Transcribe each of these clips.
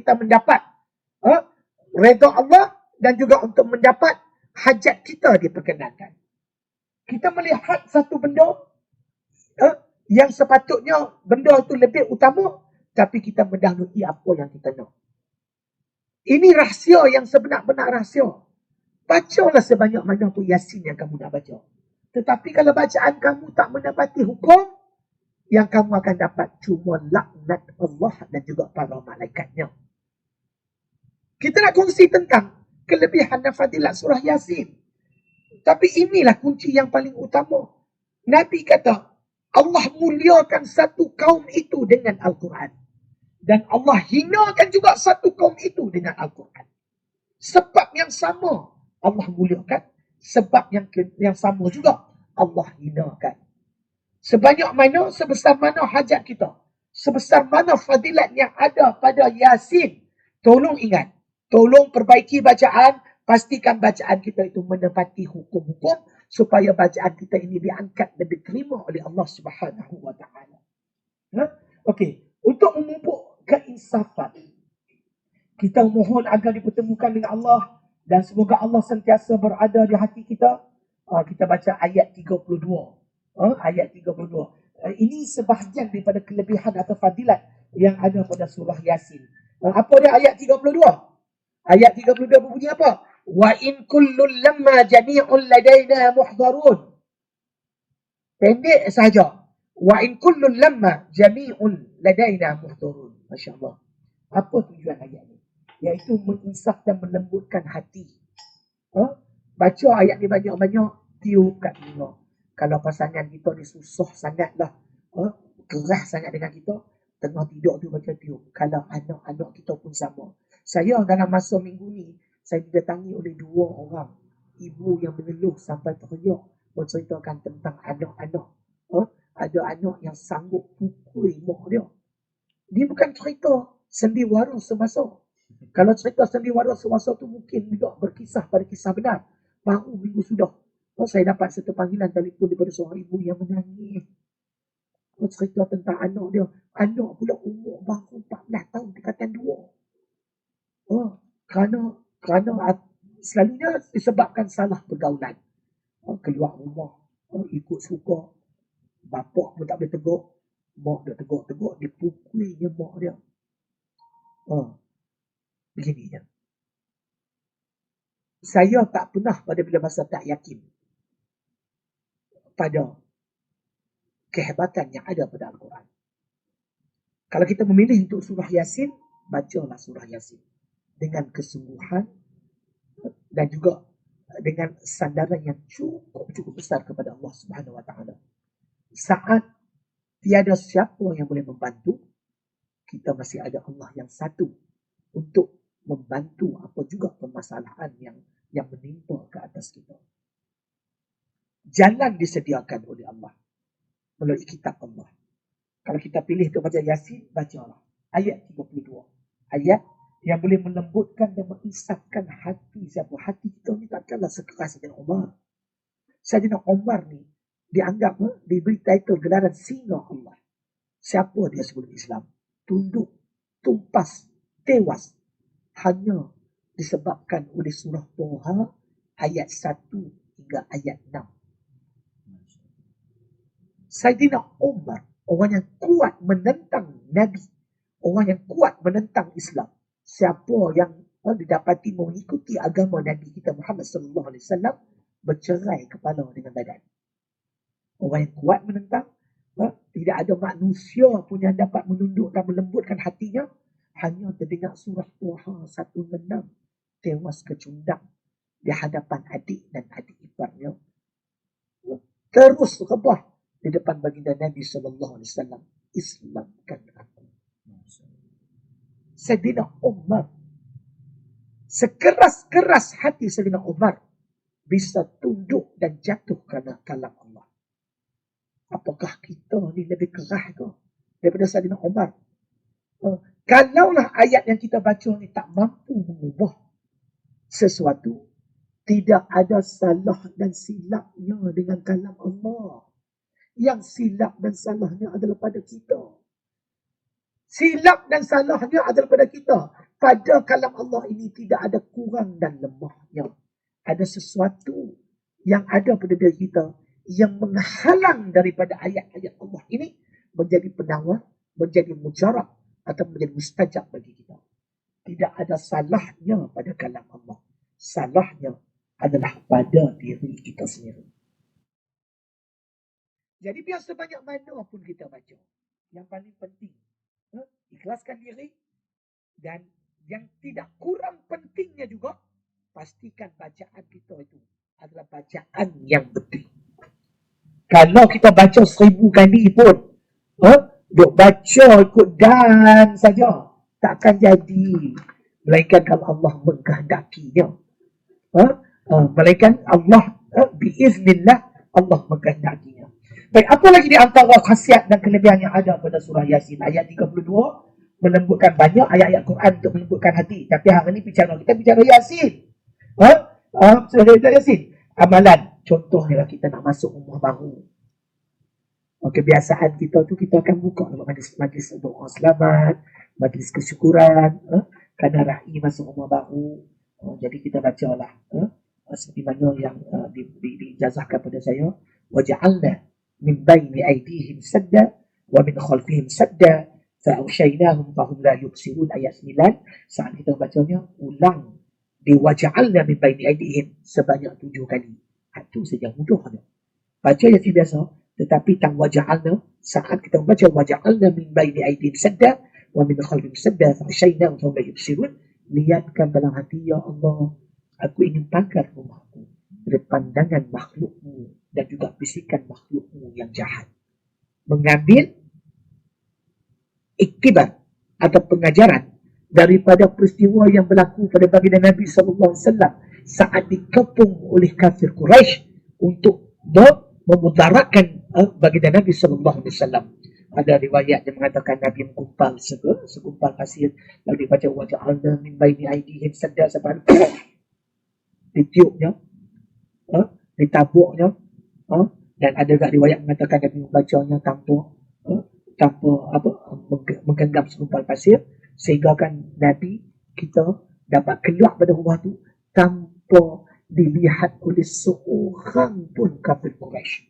kita mendapat redha Allah dan juga untuk mendapat hajat kita diperkenankan. Kita melihat satu benda yang sepatutnya benda itu lebih utama, tapi kita mendahului apa yang kita nak. Ini rahsia yang sebenar-benar rahsia. Bacalah sebanyak mana pun Yasin yang kamu nak baca. Tetapi kalau bacaan kamu tak mendapati hukum, yang kamu akan dapat cuma laknat Allah dan juga para malaikatnya. Kita nak kongsi tentang kelebihan dan fadilat surah Yasin. Tapi inilah kunci yang paling utama. Nabi kata, Allah muliakan satu kaum itu dengan Al-Quran. Dan Allah hinakan juga satu kaum itu dengan Al-Quran. Sebab yang sama Allah muliakan. Sebab yang sama juga Allah hinakan. Sebanyak mana, sebesar mana hajat kita. Sebesar mana fadilat yang ada pada Yasin. Tolong ingat. Tolong perbaiki bacaan. Pastikan bacaan kita itu menepati hukum-hukum. Supaya bacaan kita ini diangkat dan diterima oleh Allah Subhanahu wa ta'ala. Okey. Untuk memupuk keinsafan, kita mohon agar dipertemukan dengan Allah. Dan semoga Allah sentiasa berada di hati kita. Kita baca ayat 32. Ayat 32. Ini sebahagian daripada kelebihan atau fadilat yang ada pada surah Yasin. Apa dia ayat 32? Ayat 32 berbunyi apa? Wa in kullun lamma jami'un ladaina muhdharun. Pendek sahaja. Wa in kullun lamma jami'un ladaina muhdharun. Masya-Allah. Apa tujuan ayat ini? Iaitu menginsaf dan melembutkan hati. Baca ayat ni banyak-banyak, tiup kat telinga. Kalau pasangan kita ni susah sangatlah, keras sangat dengan kita, tengah tidur tu baca tiup. Kalau anak-anak kita pun sama. Saya dalam masa minggu ni, saya didatangi oleh 2 orang ibu yang mengeluh sampai teriak menceritakan tentang anak-anak. Ada anak yang sanggup pukul mak dia. Dia bukan cerita sendi waras semasa. Kalau cerita sendi waras semasa tu mungkin juga berkisah pada kisah benar. Baru minggu sudah. Saya dapat satu panggilan telefon daripada seorang ibu yang menangis. Cerita tentang anak dia. Anak pula umur baru 14 tahun tingkatan 2. Kerana selalunya disebabkan salah pergaulan. Keluar rumah, ikut suka. Bapak pun tak boleh tegur. Mak dia tegur. Dia pukulnya mak dia. Begini je. Saya tak pernah pada bila masa tak yakin pada kehebatan yang ada pada Al-Quran. Kalau kita memilih untuk surah Yasin, bacalah surah Yasin dengan kesungguhan dan juga dengan sandaran yang cukup besar kepada Allah Subhanahu wa taala. Saat tiada siapa yang boleh membantu, kita masih ada Allah yang satu untuk membantu apa juga permasalahan yang menimpa ke atas kita. Jalan disediakan oleh Allah melalui kitab Allah. Kalau kita pilih untuk baca Yasin, bacalah ayat 32. Ayat yang boleh melembutkan dan mengisapkan hati siapa. Hati kita ni takkanlah sekeras Sayyidina Umar. Sayyidina Umar ni dianggap, diberi title gelaran singa Allah. Siapa dia sebelum Islam? Tunduk, tumpas, tewas. Hanya disebabkan oleh surah Toha ayat 1 hingga ayat 6. Sayyidina Umar, orang yang kuat menentang Nabi, orang yang kuat menentang Islam. Siapa yang didapati mengikuti agama Nabi kita Muhammad sallallahu alaihi wasallam, bercerai kepala dengan badan. Orang yang kuat menentang, tidak ada manusia pun yang dapat menunduk dan melembutkan hatinya. Hanya terdengar surah Toha 1-6, tewas kecundang di hadapan adik dan adik iparnya. Terus rebah di depan baginda Nabi SAW. Islamkan aku. Sayyidina Umar, sekeras-keras hati Sayyidina Umar, bisa tunduk dan jatuh kerana kalam Allah. Apakah kita ni lebih kerah ke daripada Sayyidina Umar? Kalaulah ayat yang kita baca ni tak mampu mengubah sesuatu, tidak ada salah dan silapnya dengan kalam Allah. Yang silap dan salahnya adalah pada kita. Silap dan salahnya adalah pada kita. pada kalam Allah ini tidak ada kurang dan lemahnya. Ada sesuatu yang ada pada diri kita yang menghalang daripada ayat-ayat Allah ini menjadi penawar, menjadi mujarab atau menjadi mustajab bagi kita. Tidak ada salahnya pada kalam Allah. Salahnya adalah pada diri kita sendiri. Jadi biar sebanyak mana pun kita baca, yang paling penting, ikhlaskan diri, dan yang tidak kurang pentingnya juga, pastikan bacaan kita itu adalah bacaan yang betul. Kalau kita baca 1000 kali pun, duk baca ikut dan saja, takkan jadi. Melainkan kalau Allah mengkehendakinya. Melainkan Allah, biiznillah, Allah mengkehendakinya. Baik, apa lagi di antara khasiat dan kelebihan yang ada pada surah Yasin? Ayat 32, melembutkan banyak ayat-ayat Quran untuk melembutkan hati. Tapi hari ini kita bicara Yasin. Surah Yasin. Amalan. Contohnya kita nak masuk rumah baru. Kebiasaan kita tu kita akan buka majlis doa selamat, majlis kesyukuran, kerana Rahim masuk rumah baru. Jadi kita bacalah seperti mana yang dijazahkan pada saya. Waja'alna min baini aydihim sadda wa min khalfihim sadda fa'ushaynahum fahum la yubsirun. Ayat 9. Saat kita bacanya, ulang di waja'alna min baini aydihim sebanyak 7 kali. Itu saja mudahnya. Baca yang biasa, tetapi tang waja'alna, saat kita membaca waja'alna min baini aydihim sadda wa min khalfihim sadda fa'ushaynahum fahum la yubsirun, niatkan dalam hati, ya Allah, aku ingin pagar rumahku dari pandangan makhlukmu dan juga bisikan makhlukmu yang jahat. Mengambil iktibar atau pengajaran daripada peristiwa yang berlaku pada baginda Nabi SAW saat dikepung oleh kafir Quraisy untuk memudaratkan baginda Nabi SAW. Ada riwayat yang mengatakan Nabi menggumpal segumpal pasir, lalu dibaca waja'alna min baini aydihim sadda sampai ditiupnya, ditabuknya, dan ada juga riwayat mengatakan Nabi membacanya tanpa menggenggam segumpal pasir, sehingga kan Nabi kita dapat keluar pada rumah tu tanpa dilihat oleh seorang pun kafir Quraisy.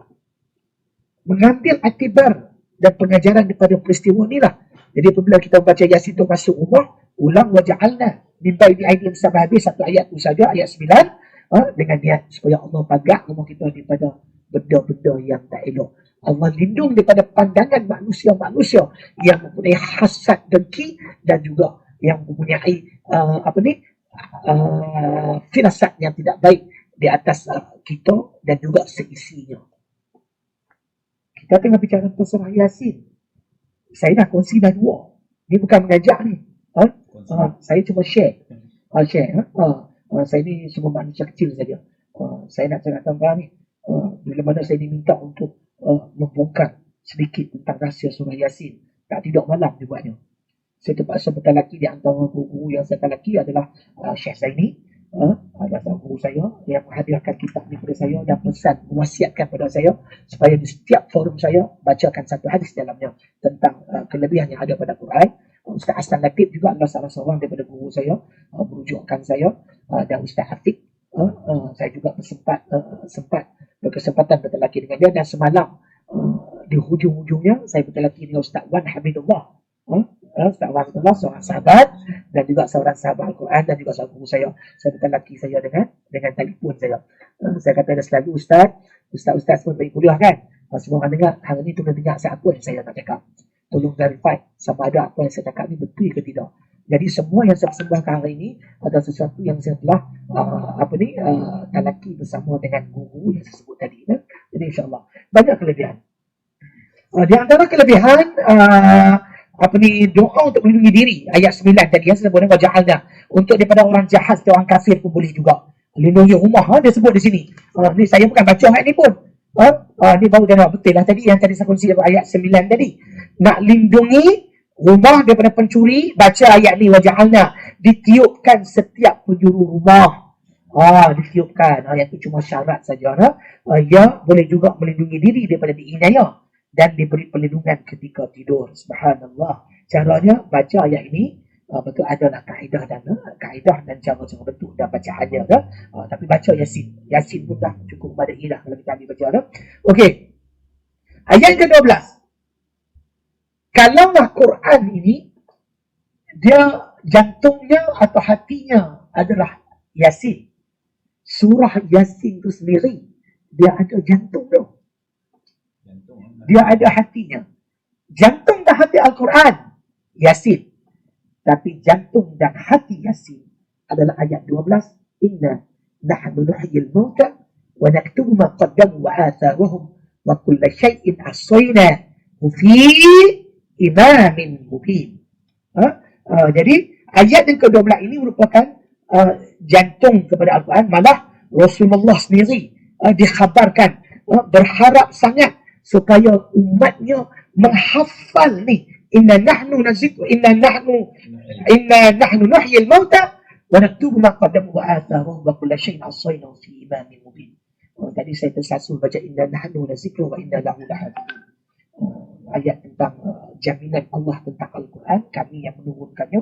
Mengambil iktibar dan pengajaran daripada peristiwa inilah. Jadi apabila kita baca Yasin tu masuk rumah, ulang waja'alna min baini aydihim sampai habis satu ayat tu saja, ayat 9, dengan niat supaya Allah pagar rumah kita daripada benda-benda yang tak elok. Allah lindung daripada pandangan manusia-manusia yang mempunyai hasad dengki dan juga yang mempunyai firasat yang tidak baik di atas kita dan juga seisinya. Kita tengah bicara tentang surah Yasin. Saya dah kongsi dah 2. Ni bukan mengajak ni. Saya cuma share. Saya ni cuma manusia kecil saja. Saya nak cakap tentang ni. Bila mana saya diminta untuk membongkar sedikit tentang rahsia surah Yasin, tak tidur malam dibuatnya. Saya terpaksa bertalaki di antara guru yang saya talaki adalah Syekh Zaini. Ada seorang guru saya yang menghadiahkan kitab ni kepada saya dan pesan, mewasiatkan kepada saya supaya di setiap forum saya bacakan satu hadis dalamnya tentang kelebihan yang ada pada Quran. Ustaz Hassan Latif juga adalah salah seorang daripada guru saya, merujukkan saya, dan Ustaz Afiq. Saya juga sempat berkesempatan bertalaki dengan dia, dan semalam di hujung-hujungnya saya bertalaki dengan Ustaz Wan Hamidullah. Ustaz Wan Hamidullah seorang sahabat dan juga seorang sahabat Al-Quran dan juga seorang guru saya. Saya bertalaki saya dengan telefon saya. Saya kata dia selalu Ustaz pun bagi kuliah kan. Semua orang dengar, hari ni tolong dengar apa yang saya nak cakap. Tolong verify sama ada apa yang saya cakap ni betul ke tidak. Jadi semua yang saya persembahkan hari ini adalah sesuatu yang saya telah talaki bersama dengan guru yang saya sebut tadi. Jadi insyaAllah banyak kelebihan. Di antara kelebihan doa untuk melindungi diri. Ayat 9 tadi yang saya sebut waja'alna, untuk daripada orang jahat dan orang kafir pun boleh juga. Lindungi rumah, dia sebut di sini. Ni saya bukan baca ayat ni pun. Ni baru dia betul lah tadi yang tadi saya kongsi ayat 9 tadi. Nak lindungi rumah daripada pencuri, baca ayat ni waja'alna, ditiupkan setiap penjuru rumah. Ditiupkan. Yang itu cuma syarat saja. Ya boleh juga melindungi diri daripada diinaya dan diberi perlindungan ketika tidur. Subhanallah. Caranya baca ayat ini Betul adalah kaedah dan cara-cara bentuk dan bacaannya dah. Tapi baca Yasin pun dah cukup madai dah kalau kita ambil baca dah. Okey. Ayat ke-12. Kalaulah Quran ini dia jantungnya atau hatinya adalah Yasin. Surah Yasin tu sendiri dia ada jantung tu. Dia ada hatinya. Jantung dan hati Al-Quran Yasin. Tapi jantung dan hati Yasin adalah ayat 12. Inna nahnu nuhyil mauta wa naktubu ma qaddamu wa atharuhum wa kulla syai'in ahsaynahu fi imamin mubin. Jadi ayat yang ke-12 ini merupakan jantung kepada Al-Quran. Malah Rasulullah sendiri dikhabarkan berharap sangat supaya umatnya menghafal ni, inna nahnu nuhyil mauta wa naktubu ma qaddamu wa atharuhum wa kulla syai'in ahsaynahu fi imamin mubin. Tadi saya tersasul baca inna nahnu nazikru wa inna lahu lahafidun. Ayat tentang jaminan Allah tentang Al-Quran, kami yang menurunkannya,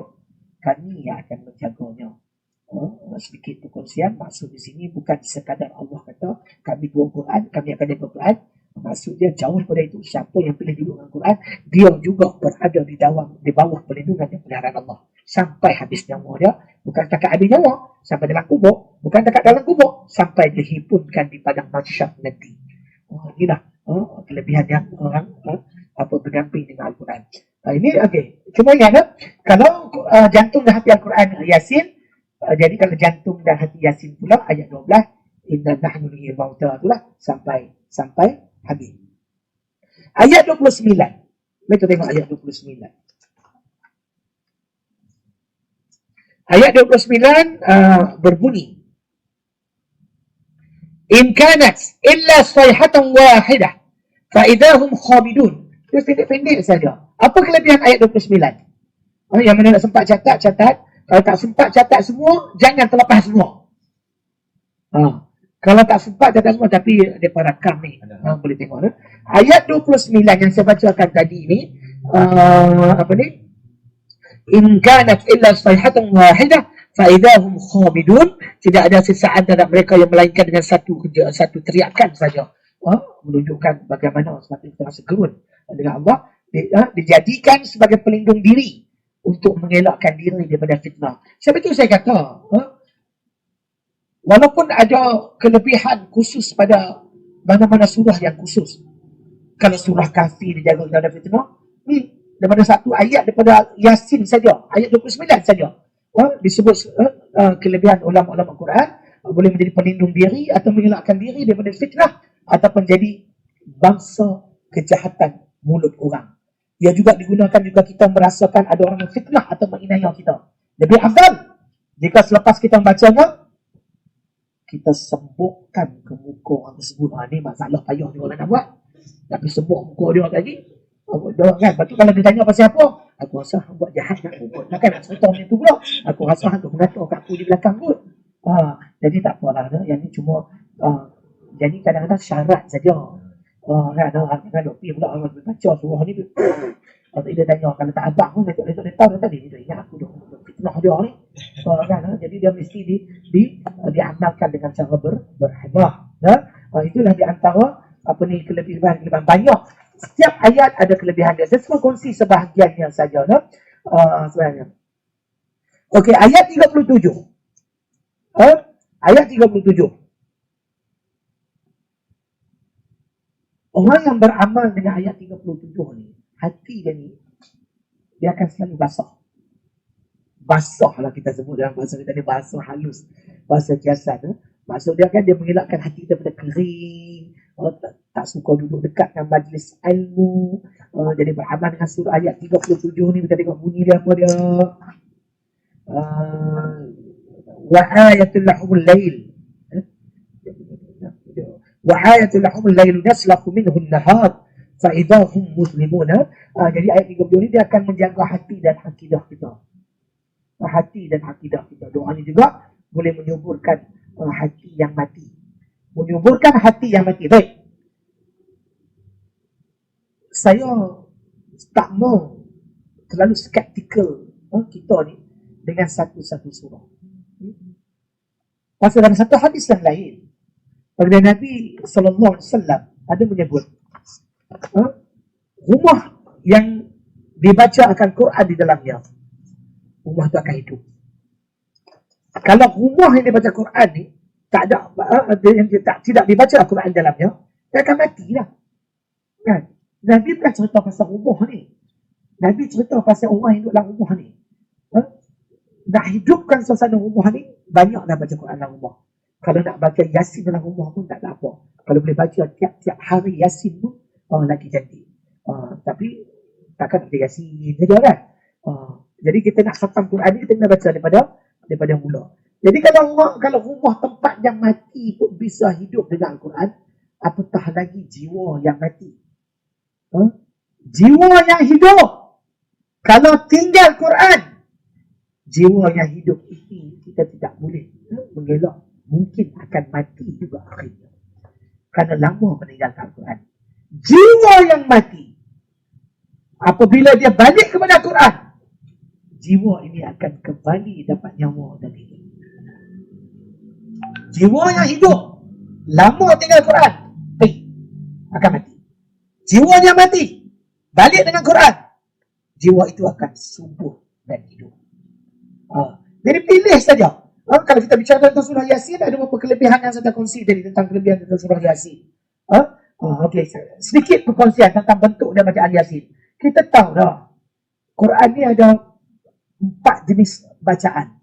kami yang akan menjaganya. Sedikit perkongsian, maksud di sini bukan sekadar Allah kata kami turun Quran, kami akan jaga Quran. Maksudnya jauh daripada itu. Siapa yang pilih dulu dengan Quran, dia juga berada di bawah perlindungan dan peliharaan Allah sampai habis nyawa dia. Bukan setakat habis nyawa, sampai dalam kubur. Bukan setakat dalam kubur, sampai dihimpunkan di padang mahsyar nanti. Inilah kelebihan yang orang berdamping dengan Al-Quran. Ini okey. Cuma ingat, kalau jantung dan hati Al-Quran Yasin, jadi kalau jantung dan hati Yasin pula ayat 12, inna nahnu nuhyil mauta itulah sampai habis. Ayat 29. Kita tengok ayat 29. Ayat 29 berbunyi, in kanat illa sayhatan wahidah fa idahum khamidun. Terus pendek-pendek saja. Apa kelebihan ayat 29? Yang mana nak sempat catat. Kalau tak sempat catat semua, jangan terlepas semua. Kalau tak sempat catat semua, tapi mereka rakam ni. Boleh tengok. Ayat 29 yang saya bacakan tadi ni, in kanat illa sayhatan wahidah fa idahum khamidun. Tidak ada sesaat dalam mereka yang melainkan dengan satu teriakan saja. Menunjukkan bagaimana sepatutnya kita rasa gerun dengan Allah. Dijadikan sebagai pelindung diri untuk mengelakkan diri daripada fitnah. Sebab itu saya kata, walaupun ada kelebihan khusus pada mana-mana surah yang khusus. Kalau surah Kahfi dijaga daripada fitnah, ni daripada satu ayat daripada Yasin saja, ayat 29 saja, disebut kelebihan ulama-ulama Quran, boleh menjadi pelindung diri atau mengelakkan diri daripada fitnah ataupun jadi bangsa kejahatan mulut orang. Ia juga digunakan juga kita merasakan ada orang yang fitnah atau menginaya kita. Lebih afdal jika selepas kita membacanya, kita sembukkan ke muka orang tersebut. Ini masalah payah dia orang nak buat. Tapi sembuk muka dia lagi. Dia kan, lepas tu kalau dia tanya pasal apa, aku rasa buat jahat nak buat. Takkan nak cerita macam tu pula. Aku rasa aku mengatur kat aku di belakang kot. Jadi tak apalah. Yang ni cuma jadi kadang-kadang syarat saja. Kan orang doktor pula orang baca surah ni tu. Atau dia tanya kalau tak abang pun dia tahu tadi dia ingat aku dah fitnah dia ni. Kan jadi dia mesti diamalkan dengan cara berhikmah. Itulah di antara kelebihan banyak. Setiap ayat ada kelebihan dia. Saya cuma kongsi sebahagiannya saja sebenarnya. Okey, ayat 37. Ayat 37. Orang yang beramal dengan ayat 37 ni, hati dia ni, dia akan selalu basah. Basah lah kita sebut dalam bahasa kita ni, bahasa halus, bahasa kiasan. Maksud dia kan dia mengelakkan hati kita daripada kering, tak suka duduk dekat dengan majlis ilmu. Jadi beramal dengan surah ayat 37 ni, kita tengok bunyi dia apa dia. Wa ayatul lahumul lail. وَحَيَةُ لَحُمُ اللَّيْلُ نَسْلَخُ مِنْهُ النَّهَارِ فَإِذَا هُمْ مُسْلِمُونَ. Jadi ayat 30 ni dia akan menjaga hati dan akidah kita. Hati dan akidah kita. Doanya juga boleh menyuburkan hati yang mati. Menyuburkan hati yang mati. Baik. Saya tak mau terlalu skeptikal kita ni. dengan satu-satu surah. Pasal dalam satu hadis yang lain, baginda Nabi sallallahu alaihi wasallam ada menyebut rumah yang dibaca akan Quran di dalamnya, rumah itu akan hidup. Kalau rumah yang dibaca Quran ni tak ada yang tidak dibaca Al-Quran dalamnya, dia akan mati lah. Kan? Nabi bukan cerita pasal rumah ni. Nabi cerita pasal orang yang duduk dalam rumah ni. Nak hidupkan suasana rumah ni, banyaklah baca Quran dalam rumah. Kalau nak baca Yasin dalam rumah pun tak ada apa. Kalau boleh baca tiap-tiap hari Yasin pun, lagi cantik. Tapi takkan ada Yasin saja kan. Jadi kita nak khatam Quran ni, kita kena baca daripada mula. Jadi kalau rumah tempat yang mati pun bisa hidup dengan Al-Quran, apatah lagi jiwa yang mati. Jiwa yang hidup, kalau tinggal Quran, jiwa yang hidup ini kita tidak boleh mengelak, mungkin akan mati juga akhirnya, kerana lama meninggalkan Quran. Jiwa yang mati, apabila dia balik kepada Quran, jiwa ini akan kembali dapat nyawa dan hidup. Jiwa yang hidup, lama tinggal Quran, akan mati. Jiwa yang mati, balik dengan Quran, jiwa itu akan subuh dan hidup. Jadi pilih saja. Kalau kita bicara tentang surah Yasin, ada beberapa kelebihan yang saya kongsi tadi tentang kelebihan tentang surah Yasin. Okey, sedikit perkongsian tentang bentuk dan bacaan Yasin. Kita tahu dah, Quran ni ada 4 jenis bacaan.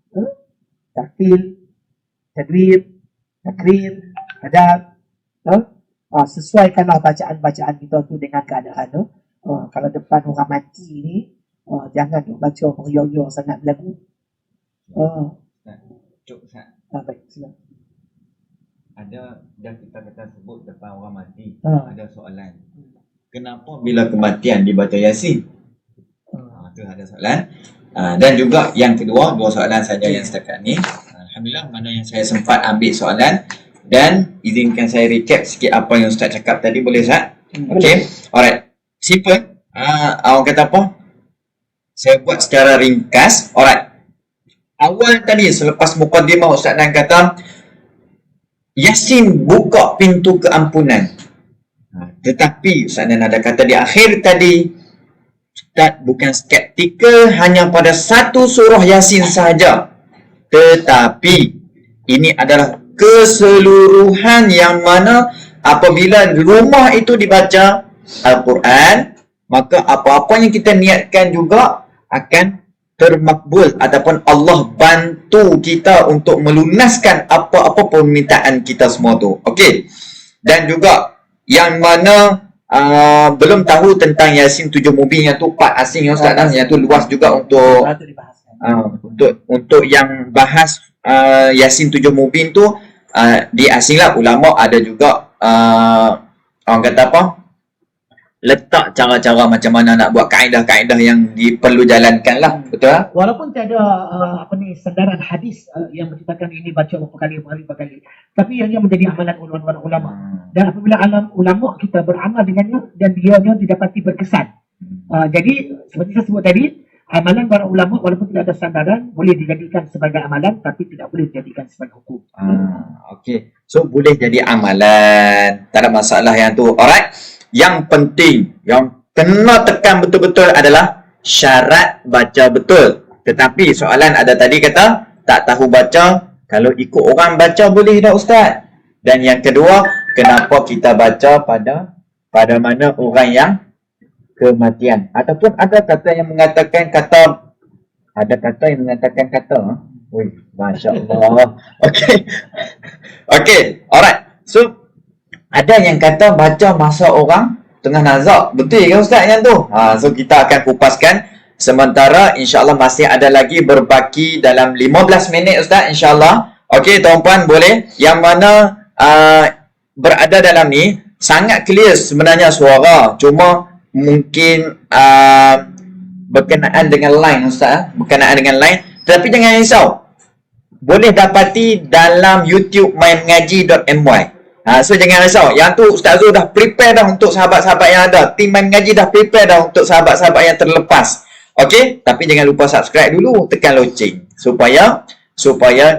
Tartil, tadwir, takrir, adab. Sesuaikanlah bacaan-bacaan kita tu dengan keadaan. Kalau depan orang mati ni, jangan baca meriah-riah sangat lagu. Cuk Ustaz. Baik, silakan. Ada dah kita kata sebut depan orang mati, ada soalan. Kenapa bila kematian dibaca Yasin? Itu ada soalan. Dan juga yang kedua, 2 soalan saja yang setakat ni. Alhamdulillah, mana yang saya sempat ambil soalan. Dan izinkan saya recap sikit apa yang Ustaz cakap tadi, boleh Ustaz? Okay, alright. Simple. Orang kata apa? Saya buat secara ringkas. Alright. Awal tadi selepas mukadimah Ustaz Dan kata Yasin buka pintu keampunan. Tetapi Ustaz Dan ada kata di akhir tadi, Ustaz bukan skeptikal hanya pada satu surah Yasin sahaja, tetapi ini adalah keseluruhan yang mana apabila rumah itu dibaca Al-Quran, maka apa-apa yang kita niatkan juga akan termakbul ataupun Allah bantu kita untuk melunaskan apa-apa permintaan kita semua tu. Okey. Dan juga yang mana belum tahu tentang Yasin 7 Mubin, yang tu part asing yang Ustaz Dan, yang tu luas juga untuk yang bahas Yasin 7 Mubin tu di asing lah. Ulama ada juga orang kata apa, letak cara-cara macam mana nak buat kaedah-kaedah yang perlu jalankan lah. Betul lah? Walaupun tiada sandaran hadis yang menceritakan ini baca berapa kali, tapi ianya menjadi amalan ulama. Dan apabila ulama kita beramal dengannya dan dianya didapati berkesan. Jadi seperti saya sebut tadi, amalan para ulama walaupun tidak ada sandaran boleh dijadikan sebagai amalan, tapi tidak boleh dijadikan sebagai hukum. Okey. So boleh jadi amalan, tak ada masalah yang tu. Alright. Yang penting, yang kena tekan betul-betul adalah syarat baca betul. Tetapi soalan ada tadi kata, tak tahu baca, kalau ikut orang baca boleh tak Ustaz? Dan yang kedua, kenapa kita baca pada mana orang yang kematian? Ataupun ada kata yang mengatakan kata, Wih, Masya Allah. Okey, alright. So, ada yang kata baca masa orang tengah nazak. Betul ke Ustaz yang tu? So kita akan kupaskan. Sementara insyaAllah masih ada lagi berbaki dalam 15 minit Ustaz, insyaAllah. Okey, tuan-puan boleh. Yang mana berada dalam ni sangat clear sebenarnya suara. Cuma mungkin berkenaan dengan line Ustaz. Berkenaan dengan line. Tapi jangan risau. Boleh dapati dalam YouTube mainmengaji.my. So jangan risau. Yang tu Ustaz Zul dah prepare dah untuk sahabat-sahabat yang ada. Tim Main Mengaji dah prepare dah untuk sahabat-sahabat yang terlepas. Okey? Tapi jangan lupa subscribe dulu, tekan loceng. supaya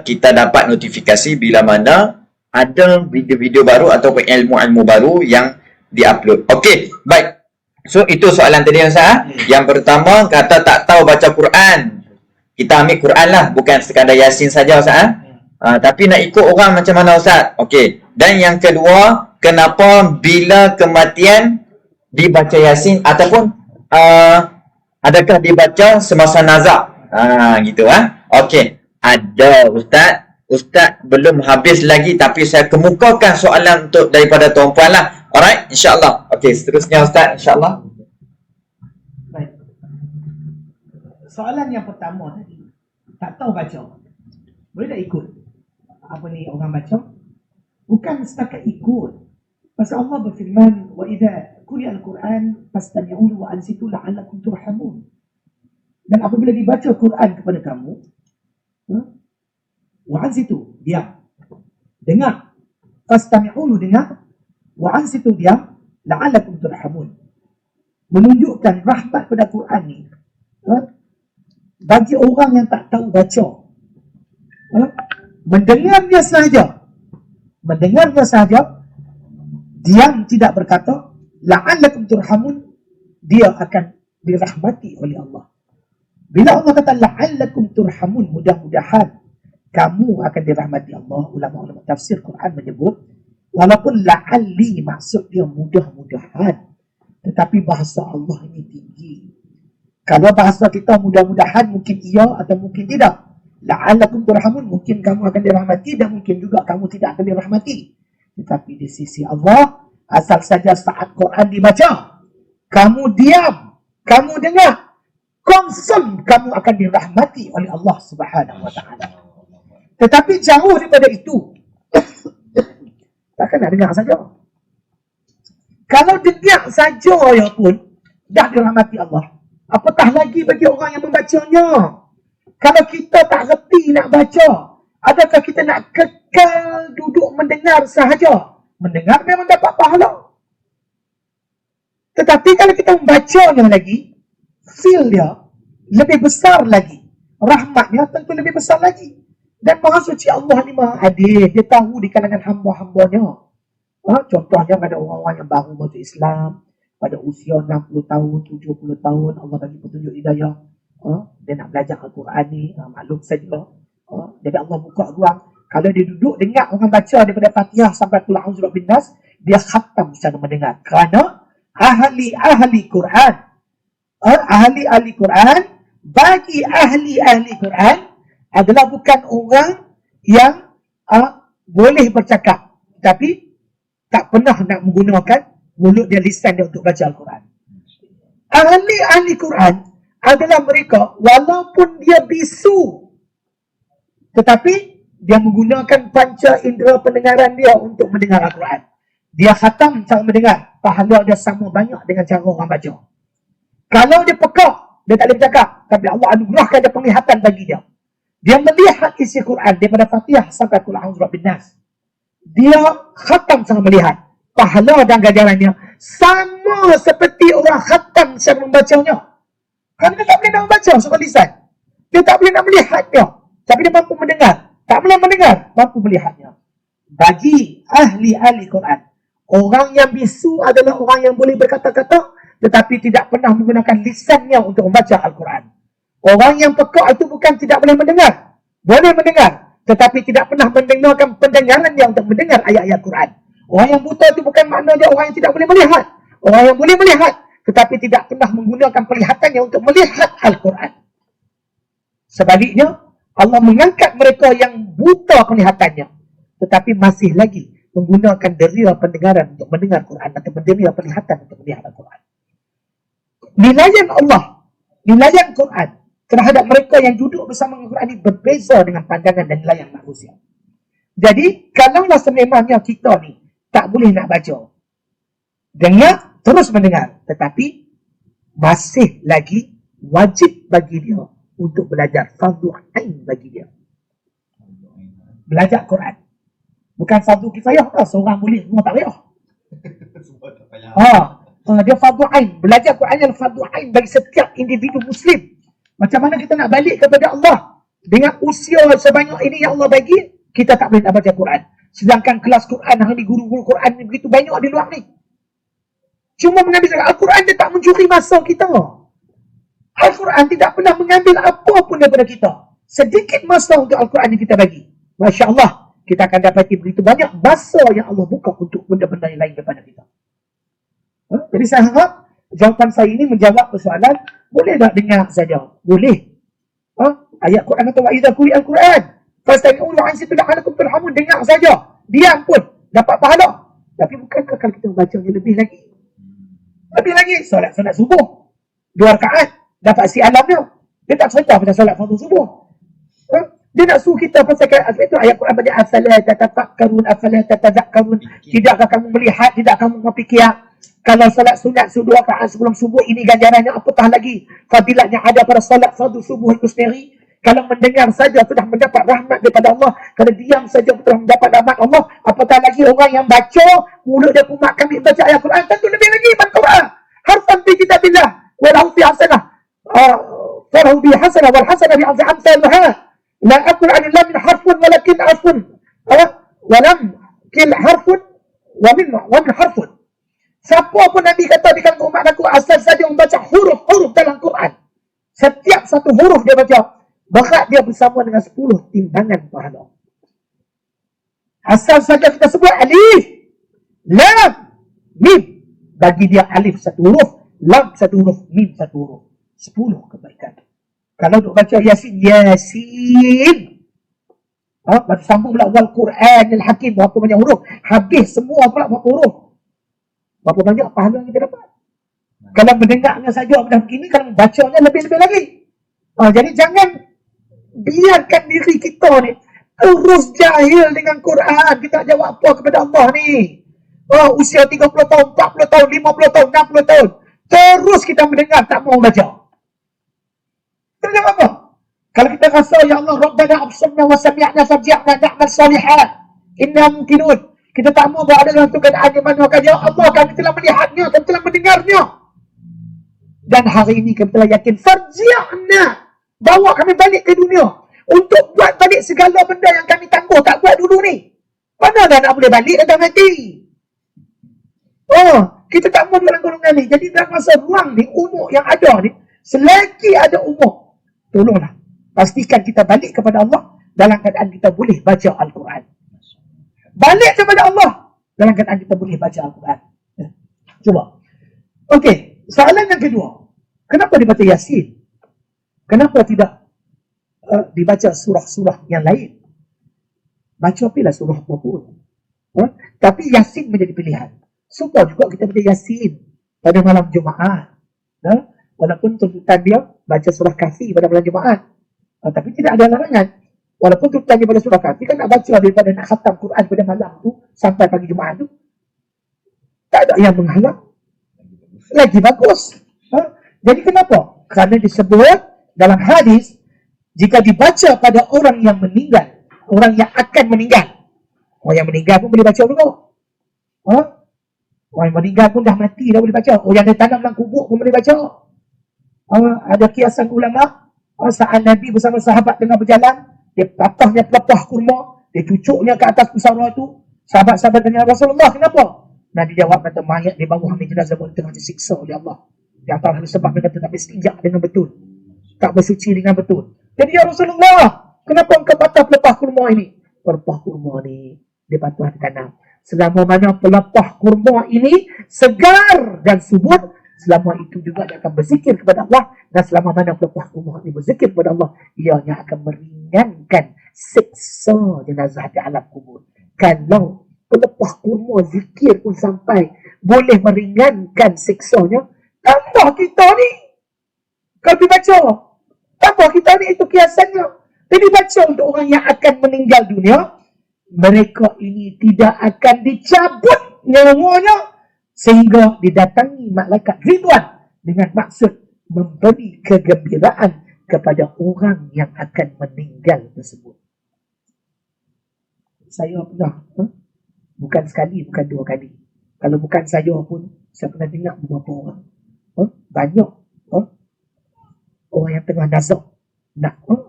kita dapat notifikasi bila mana ada video-video baru ataupun ilmu-ilmu baru yang diupload. Okey, baik. So itu soalan tadi Ustaz. Yang pertama kata tak tahu baca Quran. Kita ambil Quran lah, bukan sekadar Yasin saja Ustaz. Tapi nak ikut orang macam mana Ustaz? Okey. Dan yang kedua, kenapa bila kematian dibaca Yasin ataupun adakah dibaca semasa nazak? Gitu Okey. Ada Ustaz. Ustaz belum habis lagi tapi saya kemukakan soalan untuk daripada tuan-puan lah. Alright, insya-Allah. Okey, seterusnya Ustaz, insya-Allah. Baik. Soalan yang pertama tadi, tak tahu baca. Boleh tak ikut apa ni orang baca? Bukan setakat ikut. Pasal Allah berfirman, wa idza quri'a al-Quran fastami'u wa ansitu la'allakum turhamun. Dan apabila dibaca Quran kepada kamu, wa ansitu, diam. Dengar. Fastami'u, dengar. Wa ansitu, diam. La'allakum turhamun. Menunjukkan rahmat pada Quran ni bagi orang yang tak tahu baca. Mendengarnya sahaja, diam, tidak berkata, la'allakum turhamun, dia akan dirahmati oleh Allah. Bila Allah kata la'allakum turhamun, mudah-mudahan kamu akan dirahmati Allah, ulama-ulama tafsir Quran menyebut, walaupun la'alli maksud dia mudah-mudahan, tetapi bahasa Allah ini tinggi. Kalau bahasa kita mudah-mudahan mungkin iya atau mungkin tidak. La'allakum turhamun, mungkin kamu akan dirahmati dan mungkin juga kamu tidak akan dirahmati. Tetapi di sisi Allah, asal saja saat Quran dibaca, kamu diam, kamu dengar, confirm kamu akan dirahmati oleh Allah Subhanahu wa taala. Tetapi jauh daripada itu, takkan nak dengar saja. Kalau dengar saja ya pun dah dirahmati Allah, apatah lagi bagi orang yang membacanya. Kalau kita tak reti nak baca, adakah kita nak kekal duduk mendengar sahaja? Mendengar memang dapat pahala. Tetapi kalau kita membacanya lagi, feel dia lebih besar lagi. Rahmatnya tentu lebih besar lagi. Dan Maha Suci Allah ni Maha Adil. Dia tahu di kalangan hamba-hambanya. Contohnya pada orang-orang yang baru masuk Islam, pada usia 60 tahun, 70 tahun, Allah bagi petunjuk hidayah. Dia nak belajar Al-Quran ni, maklum saja. Jadi Allah buka ruang. Kalau dia duduk dengar orang baca daripada Fatihah sampai Qul A'udzu Birabbin Nas, dia khatam secara mendengar. Kerana ahli-ahli Quran, ahli-ahli Quran, bagi ahli-ahli Quran adalah bukan orang yang boleh bercakap, tapi tak pernah nak menggunakan mulut dia, lisan dia untuk baca Al-Quran. Ahli-ahli Quran adalah mereka walaupun dia bisu, tetapi dia menggunakan panca indera pendengaran dia untuk mendengar Al-Quran. Dia khatam cara mendengar, pahala dia sama banyak dengan cara orang baca. Kalau dia pekak, dia tak boleh bercakap, tapi Allah anugerahkan dia penglihatan bagi dia. Dia melihat isi Quran daripada Fatihah sampai Qul A'udzu Birabbin Nas. Dia khatam cara melihat, pahala dan ganjarannya sama seperti orang khatam cara membacanya. Kerana dia tak boleh nak membaca surah lisan. Dia tak boleh nak melihatnya. Tapi dia mampu mendengar. Tak boleh mendengar, mampu melihatnya. Bagi ahli-ahli Quran, orang yang bisu adalah orang yang boleh berkata-kata tetapi tidak pernah menggunakan lisannya untuk membaca Al-Quran. Orang yang pekak itu bukan tidak boleh mendengar. Boleh mendengar, tetapi tidak pernah mendengarkan pendengarannya untuk mendengar ayat-ayat Quran. Orang yang buta itu bukan maknanya orang yang tidak boleh melihat. Orang yang boleh melihat, tetapi tidak pernah menggunakan penglihatannya untuk melihat Al-Quran. Sebaliknya, Allah mengangkat mereka yang buta penglihatannya, tetapi masih lagi menggunakan deria pendengaran untuk mendengar Quran atau deria penglihatan untuk melihat Al-Quran. Nilaian Allah, nilaian Quran terhadap mereka yang duduk bersama Al-Quran ini berbeza dengan pandangan dan nilaian manusia. Jadi, kalaulah sememangnya kita ni tak boleh nak baca, dengar, terus mendengar, tetapi masih lagi wajib bagi dia untuk belajar, fardu ain bagi dia. Belajar Quran. Bukan fardu kifayah, seorang boleh, semua tak payah. Dia fardu ain. Belajar Quran yang fardu ain bagi setiap individu Muslim. Macam mana kita nak balik kepada Allah? Dengan usia sebanyak ini yang Allah bagi, kita tak boleh nak baca Quran. Sedangkan kelas Quran hari ni, guru-guru Quran ni begitu banyak di luar ni. Cuma mengambil Al-Quran, dia tak mencuri masa kita. Al-Quran tidak pernah mengambil apa pun daripada kita. Sedikit masa untuk Al-Quran yang kita bagi. Masya Allah, kita akan dapati begitu banyak masa yang Allah buka untuk benda-benda yang lain daripada kita. Jadi saya harap jawapan saya ini menjawab persoalan, boleh tak dengar saja? Boleh. Ayat Quran kata, وَإِذَا قُرِئَ الْقُرْآنِ فَاسْتَمِعُوا وَأَنصِتُوا لَعَلَّكُمْ تُرْحَمُونَ. Dengar saja. Diam pun dapat pahala. Tapi bukankah kalau kita membacanya lebih lagi? Lebih lagi, solat subuh 2 rakaat dapat si alamnya. Dia tak cerita pasal solat fardu subuh. Dia nak suruh kita pasal itu ayat Quran banyak, afala tatafakkarun afala tatadzakkarun. Tidakkah kamu melihat, tidak kamu berfikir kalau solat sunat 2 rakaat sebelum subuh ini ganjarannya, apatah lagi fadilatnya ada pada solat fardu subuh itu sendiri. Kalau mendengar saja sudah mendapat rahmat daripada Allah, kalau diam saja sudah mendapat rahmat Allah, apatah lagi orang yang baca mulut dia kumat kami baca ayat Quran, tentu lebih lagi man Quran harfan fi kitabillah wa lahu fi hasanah farahu bi hasanah wal hasanah bi amsalha la aqul an illa min harfun walakin harfun walam kil harfun wa min harfun. Siapa pun Nabi kata di kalangan umat aku, asal saja membaca huruf-huruf dalam Quran, setiap satu huruf dia baca, bahkan dia bersama dengan 10 timbangan pahala. Asal saja kita sebut alif, lam, mim, bagi dia alif satu huruf, lam satu huruf, mim satu huruf, 10 kebaikan. Kalau duk baca Yasin, Yasin, baca sambung pula wal Quran al-Hakim, berapa banyak huruf, habis semua pula berapa huruf, berapa banyak pahala yang kita dapat. Kalau mendengarnya saja benda begini, kalau membacanya lebih-lebih lagi. Jadi jangan biarkan diri kita ni terus jahil dengan Quran. Kita jawab apa kepada Allah ni? Usia 30 tahun, 40 tahun, 50 tahun, 60 tahun, terus kita mendengar tak mau baca. Kita jawab apa? Kalau kita rasa, ya Allah, Rabbana absirna wa sami'na farji'na na'mal salihat inna mumkinun, kita tak mau berada dalam keadaan di mana ya Allah, kami telah melihatnya, kami telah mendengarnya, dan hari ini kami telah yakin, farji'na, bawa kami balik ke dunia untuk buat balik segala benda yang kami tangguh tak buat dulu ni. Mana dah nak boleh balik, dah mati. Kita tak mau dalam golongan ni. Jadi dalam masa ruang ni, umur yang ada ni, selagi ada umur, tolonglah pastikan kita balik kepada Allah dalam keadaan kita boleh baca Al-Quran. Balik kepada Allah dalam keadaan kita boleh baca Al-Quran. Cuba. Okey, soalan yang kedua, kenapa dibaca Yasin? Kenapa tidak dibaca surah-surah yang lain? Baca pilih surah apapun. Tapi Yasin menjadi pilihan. Suka juga kita baca Yasin pada malam Jumaat. Walaupun tuntutan dia baca surah Kahfi pada malam Jumaat. Tapi tidak ada larangan. Walaupun tuntutannya pada surah Kahfi kan nak baca daripada nak khatam Quran pada malam tu sampai pagi Jumaat tu. Tak ada yang menghalang. Lagi bagus. Jadi kenapa? Kerana disebut dalam hadis, jika dibaca pada orang yang meninggal, orang yang akan meninggal. Orang yang meninggal pun boleh baca dulu. Orang yang meninggal pun dah mati, dah boleh baca. Orang yang ditanam dalam kubur pun boleh baca. Ada kiasan ulama, saat Nabi bersama sahabat tengah berjalan, dia patahnya pelepah kurma, dia cucuknya ke atas pusara tu. Sahabat-sahabat tanya, Rasulullah, kenapa? Nabi jawab, kata mayat di bawah ni jenazah pun tengah disiksa oleh Allah. Di antara sebab dia kata tak berstinjak dengan betul, tak bersuci dengan betul. Jadi ya Rasulullah, kenapa engkau patah pelepah kurma ini? Pelepah kurma ni dia patah ditanam. Selama mana pelepah kurma ini segar dan subur, selama itu juga dia akan berzikir kepada Allah. Dan selama mana pelepah kurma ini berzikir kepada Allah, ianya akan meringankan siksa jenazah di alam kubur. Kalau pelepah kurma zikir pun sampai boleh meringankan siksanya, tambah kita ni, kalau dibaca, tambah kita ni, itu kiasannya. Jadi baca untuk orang yang akan meninggal dunia, mereka ini tidak akan dicabut nyawanya sehingga didatangi malaikat Ridwan dengan maksud memberi kegembiraan kepada orang yang akan meninggal tersebut. Saya pernah, bukan sekali, bukan 2 kali. Kalau bukan saya pun, saya pernah dengar beberapa orang. Banyak orang yang tengah nazar.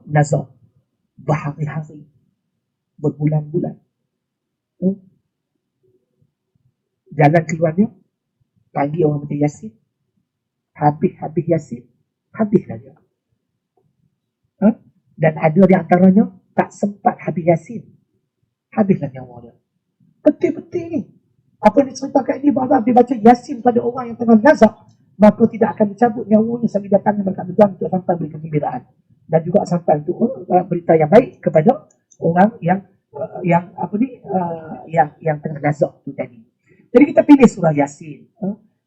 Nazar. berhari-hari, berbulan-bulan. Jalan keluarnya, pagi orang baca Yasin, habis Yasin, habislah dia. Dan ada di antaranya tak sempat habis Yasin, habislah nyawa dia. Betul-betul ni. Apa yang diceritakan ini, bahawa dia baca Yasin pada orang yang tengah nazak, maka tidak akan dicabut nyawanya sampai datangnya mereka Tuhan untuk sampai beri kegembiraan. Dan juga sampai untuk berita yang baik kepada orang yang tengah nazak tu tadi. Jadi kita pilih surah Yasin.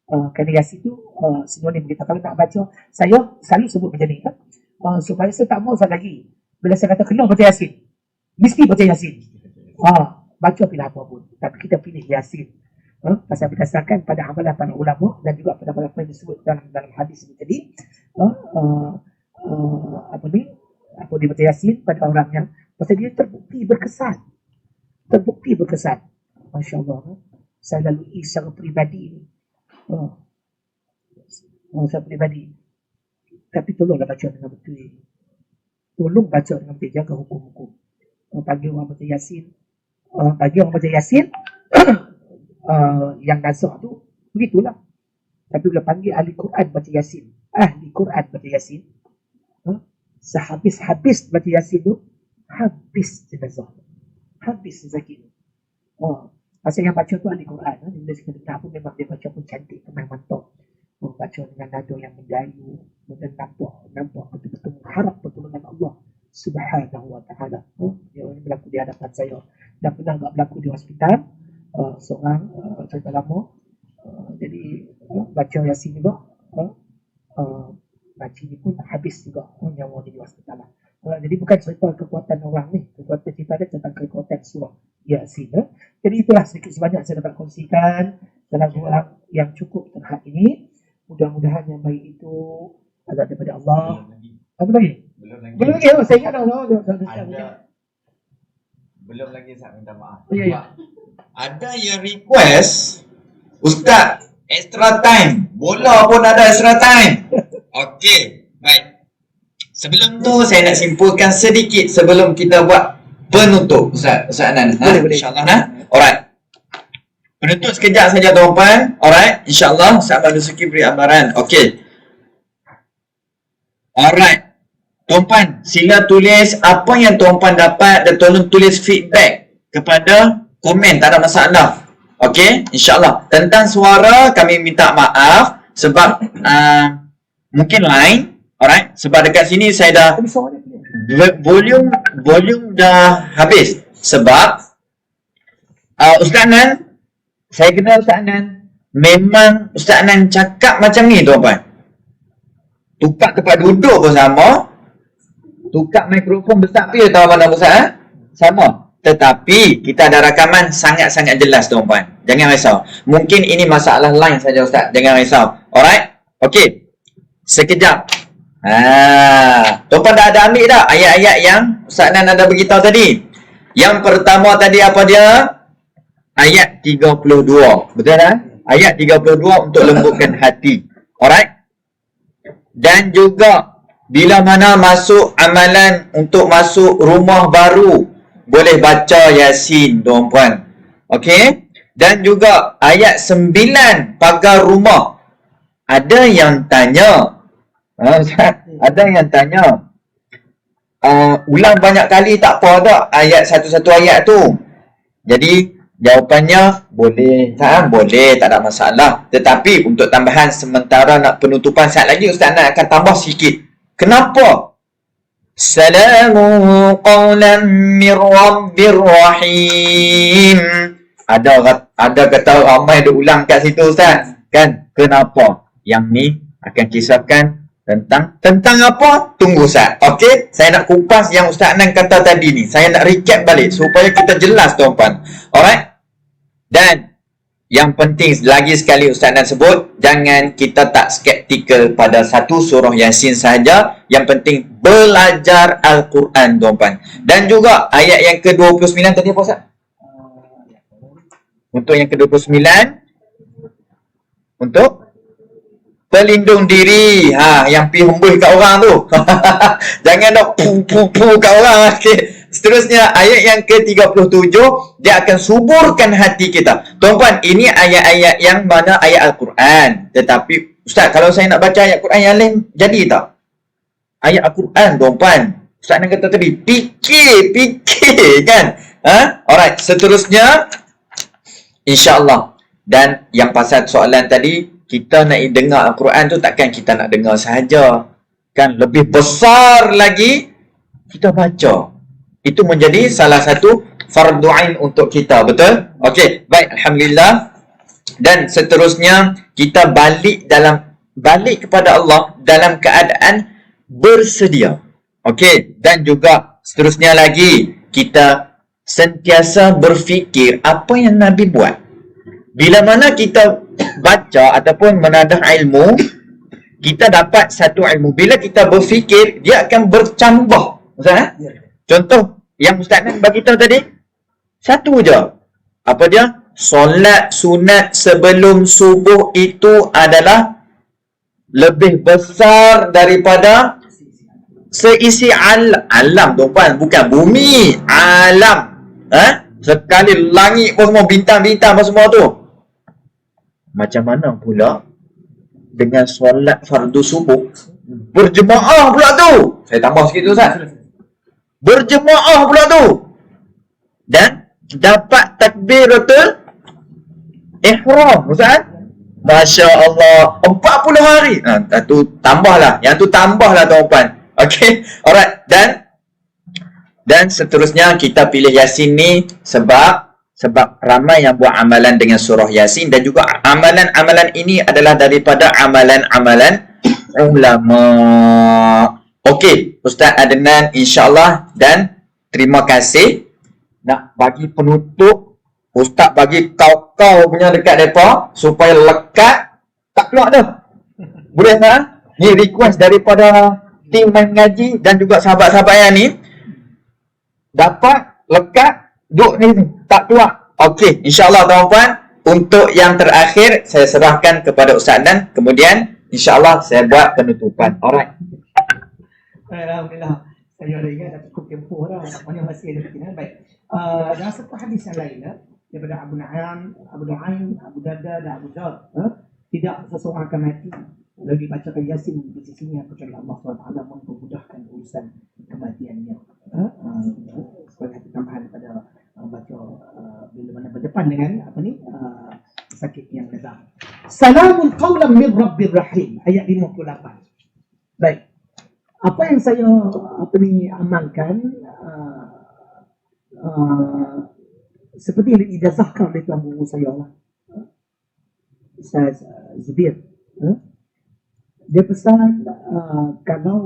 Kerana Yasin tu sinonim kita. Kalau nak baca, saya selalu sebut macam ni. Supaya saya tak mau saya lagi. Bila saya kata kena baca Yasin, mesti baca Yasin. Baca pilih apa pun. Tapi kita pilih Yasin. Pasal berdasarkan pada amalan para ulama dan juga pada apa yang disebut dalam hadis ini tadi. Dia baca Yasin pada orang yang pasal dia terbukti berkesan. Masya Allah. Saya lalui secara peribadi ini. Secara peribadi. Tapi tolonglah baca dengan betul. Tolong baca dengan betul. Jaga hukum-hukum. Bagi orang baca Yasin. Yang nazak tu, begitulah. Tapi bila panggil ahli Quran baca Yasin. Sehabis-habis baca Yasin tu, habis jenazah. Habis sakit. Pasal yang baca tu ahli Quran. Bila kita dengar pun memang dia baca pun cantik, tenang, mantap. Baca dengan nada yang mendayu, dan nampak betul-betul mengharap pertolongan Allah Subhanahu wa ta'ala. Yang berlaku di hadapan saya. Dan pernah tak berlaku di hospital. Seorang cerita lama. Jadi baca Yasin juga. Baca ni pun habis juga nyawa di hospital. Jadi bukan cerita kekuatan orang ni. Kekuatan cerita dia tentang kekuatan surah Yasin. Jadi itulah sedikit sebanyak saya dapat kongsikan dalam orang yang cukup terhad ini. Mudah-mudahan yang baik itu ada daripada Allah. Apa lagi? Belum lagi. Saya ingat dah. Belum lagi saya minta maaf. Ya. Ada yang request, Ustaz, extra time. Bola pun ada extra time. Okey, baik. Sebelum tu saya nak simpulkan sedikit sebelum kita buat penutup, Ustaz Anan. Boleh. InsyaAllah nah. Alright. Penutup sekejap saja tuan-tuan. Alright, insyaAllah Sahabat Rezeki beri amaran. Okey. Alright. Tuan-tuan, sila tulis apa yang tuan-tuan dapat dan tolong tulis feedback kepada komen, tak ada masalah. Okey, insyaAllah. Tentang suara, kami minta maaf sebab mungkin lain. Alright, sebab dekat sini saya dah volume dah habis. Sebab Ustaz Anan, saya kenal Ustaz Anan, memang Ustaz Anan cakap macam ni tuan-tuan. Tukar tempat duduk pun sama. Tukar mikrofon besar pun tahu mana besar, sama. Tetapi kita ada rakaman sangat-sangat jelas tuan-tuan. Jangan risau. Mungkin ini masalah lain saja Ustaz. Jangan risau. Alright? Okey. Sekejap. Tuan-tuan dah ada ambil dah ayat-ayat yang Ustaz Nan ada beritahu tadi. Yang pertama tadi apa dia? Ayat 32. Betul tak? Ayat 32 untuk lembutkan hati. Alright? Dan juga bila mana masuk amalan untuk masuk rumah baru, boleh baca Yasin tuan-puan. Okey? Dan juga ayat 9 pagar rumah. Ada yang tanya. Ada yang tanya. Ulang banyak kali tak apa tak ayat satu-satu ayat tu. Jadi jawapannya boleh. Boleh, tak ada masalah. Tetapi untuk tambahan sementara nak penutupan saat lagi Ustaz nak akan tambah sikit. Kenapa? Salamu qawlan min rabbir rahim. Ada kata ramai dia ulang kat situ Ustaz. Kan? Kenapa? Yang ni akan kisahkan tentang apa? Tunggu Ustaz. Okey? Saya nak kupas yang Ustaz Anan kata tadi ni. Saya nak recap balik supaya kita jelas tuan-tuan. Alright? Dan yang penting lagi sekali Ustaz Anan sebut, jangan kita tak skeptikal pada satu surah Yasin sahaja. Yang penting belajar Al-Quran tuan-tuan. Dan juga ayat yang ke-29 tadi apa Ustaz? Untuk yang ke-29 untuk pelindung diri. Yang pi hembus kat orang tu. Jangan nak pu kat orang. Okey. Seterusnya ayat yang ke-37, dia akan suburkan hati kita. Tuan-puan, ini ayat-ayat yang mana ayat Al-Quran. Tetapi Ustaz, kalau saya nak baca ayat Quran yang lain, jadi tak? Ayat Al-Quran, tuan-puan. Ustaz nak kata tadi, fikir kan? Alright, seterusnya InsyaAllah. Dan yang pasal soalan tadi, kita nak dengar Al-Quran tu takkan kita nak dengar sahaja. Kan lebih besar lagi kita baca. Itu menjadi salah satu fardu ain untuk kita, betul? Okey, baik, alhamdulillah. Dan seterusnya kita balik kepada Allah dalam keadaan bersedia. Okey, dan juga seterusnya lagi kita sentiasa berfikir apa yang Nabi buat. Bila mana kita baca ataupun menadah ilmu, kita dapat satu ilmu. Bila kita berfikir, dia akan bercambah. Ustaz, contoh yang Ustaz Nan bagi tahu tadi, satu je. Apa dia? Solat sunat sebelum subuh itu adalah lebih besar daripada seisi alam, tuan-puan. Bukan bumi, alam. Sekali langit pun semua, bintang-bintang pun semua tu. Macam mana pula dengan solat fardu subuh berjemaah pula tu? Saya tambah sikit tu, Ustaz. Berjemaah pula tu. Dan dapat takbiratul ihram, Ustaz. Masya Allah, 40 hari. Tu tambahlah. Yang tu tambahlah, tuan-puan. Okey, alright. Dan seterusnya kita pilih Yasin ni sebab ramai yang buat amalan dengan surah Yasin, dan juga amalan-amalan ini adalah daripada amalan-amalan ulama. Okey, Ustaz Adnan, insyaAllah. Dan terima kasih. Nak bagi penutup, Ustaz bagi kau punya dekat mereka supaya lekat, tak keluar dah. Boleh tak? Ni request daripada tim mengaji dan juga sahabat-sahabat yang ni. Dapat lekat, duduk ni tak keluar. Okey, insyaAllah, tuan-puan. Untuk yang terakhir, saya serahkan kepada Ustaz Adnan. Kemudian insyaAllah saya buat penutupan. Alright. Alhamdulillah. Saya dah ingat dah cukup tempoh dah. Mana masih ada lagi. Baik. Dalam satu hadis yang lain, daripada Abu Nu'aim, Abu Darda dan Abu Dhar, tidak seseorang akan mati lagi bacakan Yasin di sisinya kecuali Allah SWT mempermudahkan urusan kematiannya. Sebagai tambahan pada baca bila mana berdepan dengan sakit yang datang. Salamun qawlan min Rabbir Rahim, ayat 58. Baik. Apa yang saya amalkan seperti yang diijazahkan oleh tuan guru saya lah, Ustaz Zubir. Dia pesan kalau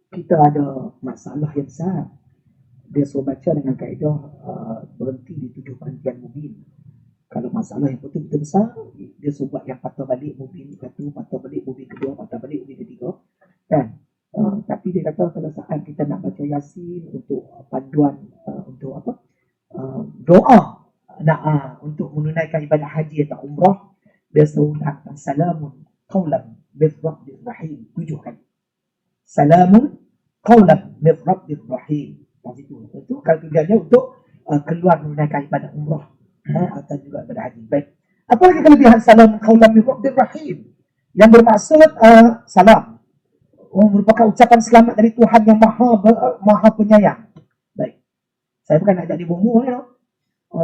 kita ada masalah yang besar, dia suruh baca dengan kaedah berhenti di 7 perhentian mubin. Kalau masalah yang betul-betul besar, dia suruh buat yang patah balik mubin satu, patah balik mubin kedua, patah balik mubin ketiga, kan? Tapi dia kata kalau saat kita nak baca Yasin untuk panduan untuk doa untuk menunaikan ibadah haji atau umrah, dia suruh nak salamun qawlan min Rabbir Rahim 7 kali. Salamun qawlan min Rabbir Rahim. Itu kalau tujuannya untuk keluar menunaikan ibadah umrah atau juga ibadah haji. Baik. Apa lagi kelebihan salam qawlan min Rabbir Rahim? Yang bermaksud salam merupakan ucapan selamat dari Tuhan yang maha penyayang. Baik. Saya bukan nak ajak dia bomoh ni.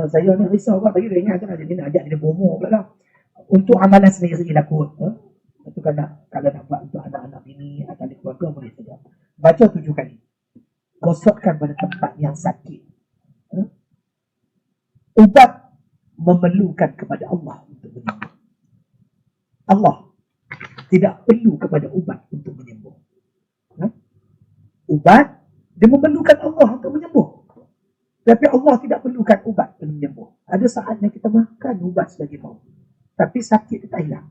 Saya ni risau kan, tadi dia ingat kan dia nak ajak dia bomoh pula lah. Untuk amalan sendiri lah kot. Itu kalau nak buat untuk anak-anak ini atau di keluarga boleh saja. Baca 7 kali. Gosokkan pada tempat yang sakit. Ubat memerlukan kepada Allah untuk menyembuh. Allah tidak perlu kepada ubat untuk menyembuh. Ubat, dia memerlukan Allah untuk menyembuh. Tapi Allah tidak perlukan ubat untuk menyembuh. Ada saatnya kita makan ubat sebagai mau, tapi sakit kita hilang.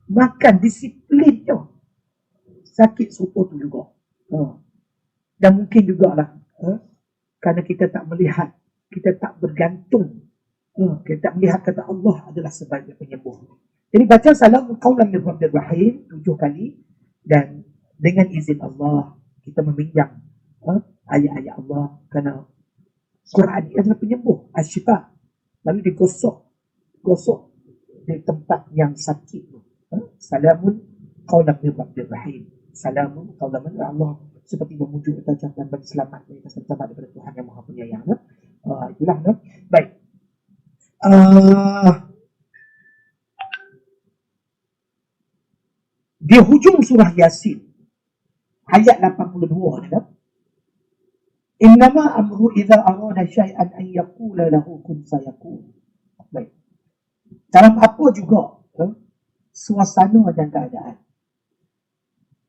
Makan disiplin je, sakit serupa tu juga. Dan mungkin jugalah kerana kita tak melihat, kita tak bergantung, kita tak melihat kata Allah adalah sebagai penyembuh. Jadi baca salamun qaulan min rabbir rahim 7 kali, dan dengan izin Allah kita meminjam ayat-ayat Allah, kerana Quran ini adalah penyembuh, asyifa. Lalu digosok di tempat yang sakit tu. Salamun qaulan min rabbir rahim. Salamun qaulan min Allah, seperti memujuk atau ucapan bagi selamat kita selamat daripada Tuhan yang Maha Penyayang. Itulah. Baik. Di hujung surah Yasin ayat 82 adalah innama amru idza arada syai'an an yaqula lahu kun fayakun. Baik. Dalam apa juga suasana dan keadaan,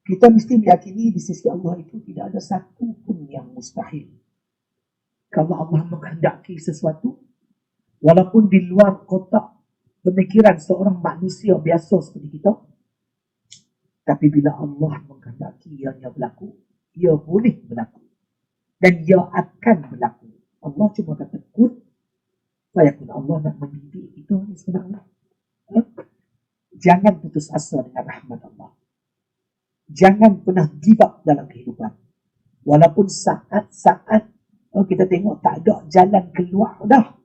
kita mesti meyakini di sisi Allah itu tidak ada satu pun yang mustahil. Kalau Allah menghendaki sesuatu, walaupun di luar kotak pemikiran seorang manusia biasa seperti kita, tapi bila Allah menghendaki ianya berlaku, ia boleh berlaku. Dan ia akan berlaku. Allah cuma kata kun, fayakun. Allah nak mendidik kita ni sebenarnya. Jangan putus asa dengan rahmat Allah. Jangan pernah give up dalam kehidupan. Walaupun saat-saat kita tengok tak ada jalan keluar dah.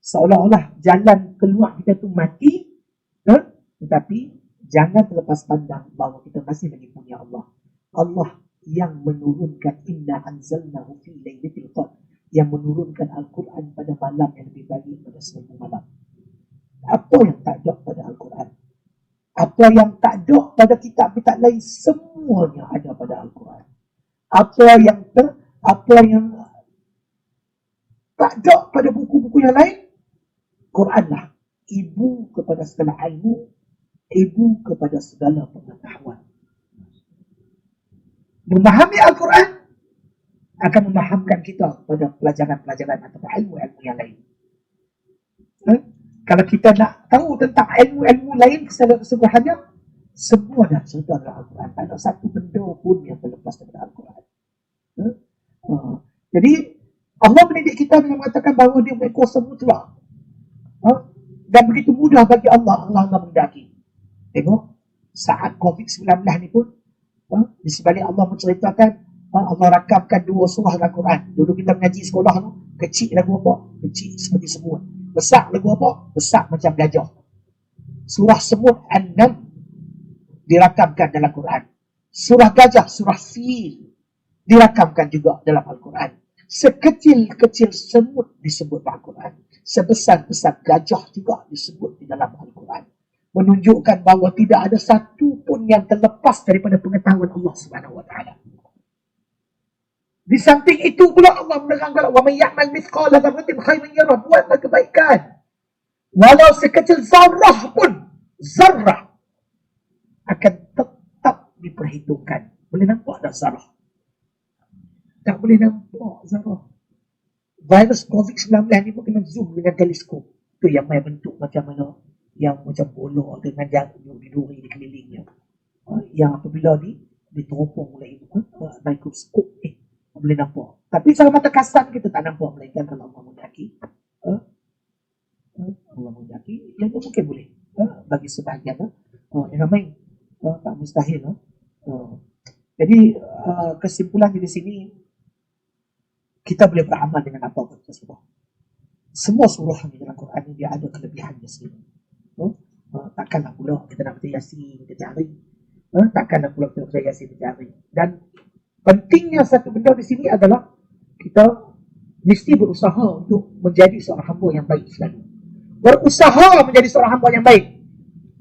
Seolah-olah jalan keluar kita tu mati. Tetapi jangan terlepas pandang bahawa kita masih lagi punya Allah. Allah yang menurunkan inna anzalnahu fi lailatul qadr, yang menurunkan Al-Quran pada malam yang lebih baik pada 1000 malam. Apa yang tak ada pada Al-Quran? Apa yang tak ada pada kitab-kitab lain, semuanya ada pada Al-Quran. Apa yang tak ada pada buku-buku yang lain, Quranlah ibu kepada segala ilmu, ibu kepada segala pengetahuan. Memahami Al-Quran akan memahamkan kita pada pelajaran-pelajaran atau ilmu-ilmu yang lain. Kalau kita nak tahu tentang ilmu-ilmu lain secara keseluruhannya, semua dah cerita dalam Al-Quran. Tak ada satu benda pun yang terlepas daripada Al-Quran. Jadi Allah mendidik kita dengan mengatakan bahawa dia berkuasa mutlak. Dan begitu mudah bagi Allah menghendaki. Tengok, saat COVID-19 ni pun, di sebalik Allah menceritakan, Allah rakamkan 2 surah dalam Quran. Dulu kita mengaji sekolah tu, kecil lagu apa? Kecil seperti semut. Besar lagu apa? Besar macam gajah. Surah semut An-Nam dirakamkan dalam Quran. Surah gajah, surah Fil dirakamkan juga dalam Al-Quran. Sekecil-kecil semut disebut dalam Al-Quran. Sebesar-besar gajah juga disebut di dalam Al-Quran. Menunjukkan bahawa tidak ada satu pun yang terlepas daripada pengetahuan Allah Subhanahu wa taala. Di samping itu pula Allah menerangkan, wa may ya'mal mithqala dzarratin khairan yarah, buatlah kebaikan walau sekecil zarrah pun, zarrah akan tetap diperhitungkan. Boleh nampak tak zarrah? Tak boleh nampak zarrah. Virus COVID-19 ni pun kena zoom dengan teleskop. Tu yang main bentuk macam mana, yang macam bola dengan jarum diduri di kelilingnya. Yang apabila diteropong oleh mikroskop boleh nampak. Tapi secara mata kasar kita tak nampak, melainkan kalau Allah menghendaki. Allah menghendaki, yang itu mungkin boleh. Bagi sebahagian. Yang ramai tak mustahil. Jadi kesimpulan di sini, kita boleh beramal dengan apa pun tersebut. Semua surah di dalam Quran ini dia ada kelebihannya sendiri. Takkanlah pula kita nak baca Yasin kita cari. Takkanlah pula kita baca Yasin kita cari. Dan pentingnya satu benda di sini adalah kita mesti berusaha untuk menjadi seorang hamba yang baik selalu. Berusaha menjadi seorang hamba yang baik.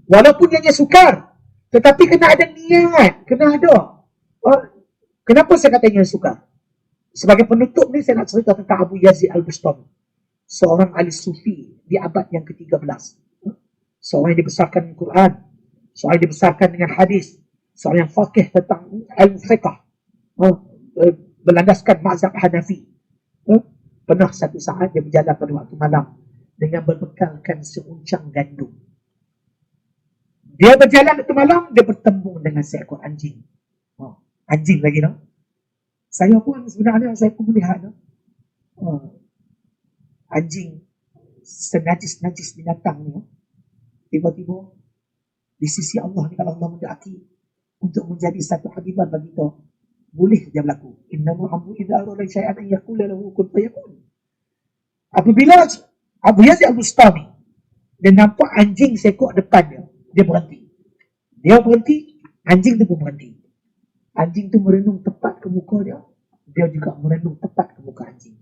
Walaupun ianya sukar, tetapi kena ada niat, kena ada. Kenapa saya kata ianya sukar? Sebagai penutup ni saya nak cerita tentang Abu Yazid Al-Bustami, seorang ahli sufi di abad yang ke-13. Seorang yang dibesarkan dengan Quran, seorang yang dibesarkan dengan hadis, seorang yang faqih tentang ilmu fiqh, berlandaskan mazhab Hanafi. Pernah satu saat dia berjalan pada waktu malam dengan berbekalkan seuncang gandum. Dia berjalan waktu malam, dia bertemu dengan seekor anjing. Anjing lagi no? Saya pun sebenarnya saya pun melihat anjing senajis-najis binatang ni. Tiba-tiba di sisi Allah ni, kalau Allah mendaki untuk menjadi satu hakibat bagi kita, boleh saja berlaku. Innama amru idza arada syai'an an yaqula lahu kun fayakun. Apabila Abu Yazid Al-Bustami dia nampak anjing seekor depan dia berhenti. Dia berhenti, anjing tu pun berhenti. Anjing tu merenung tepat ke muka dia, dia juga merenung tepat ke muka anjing.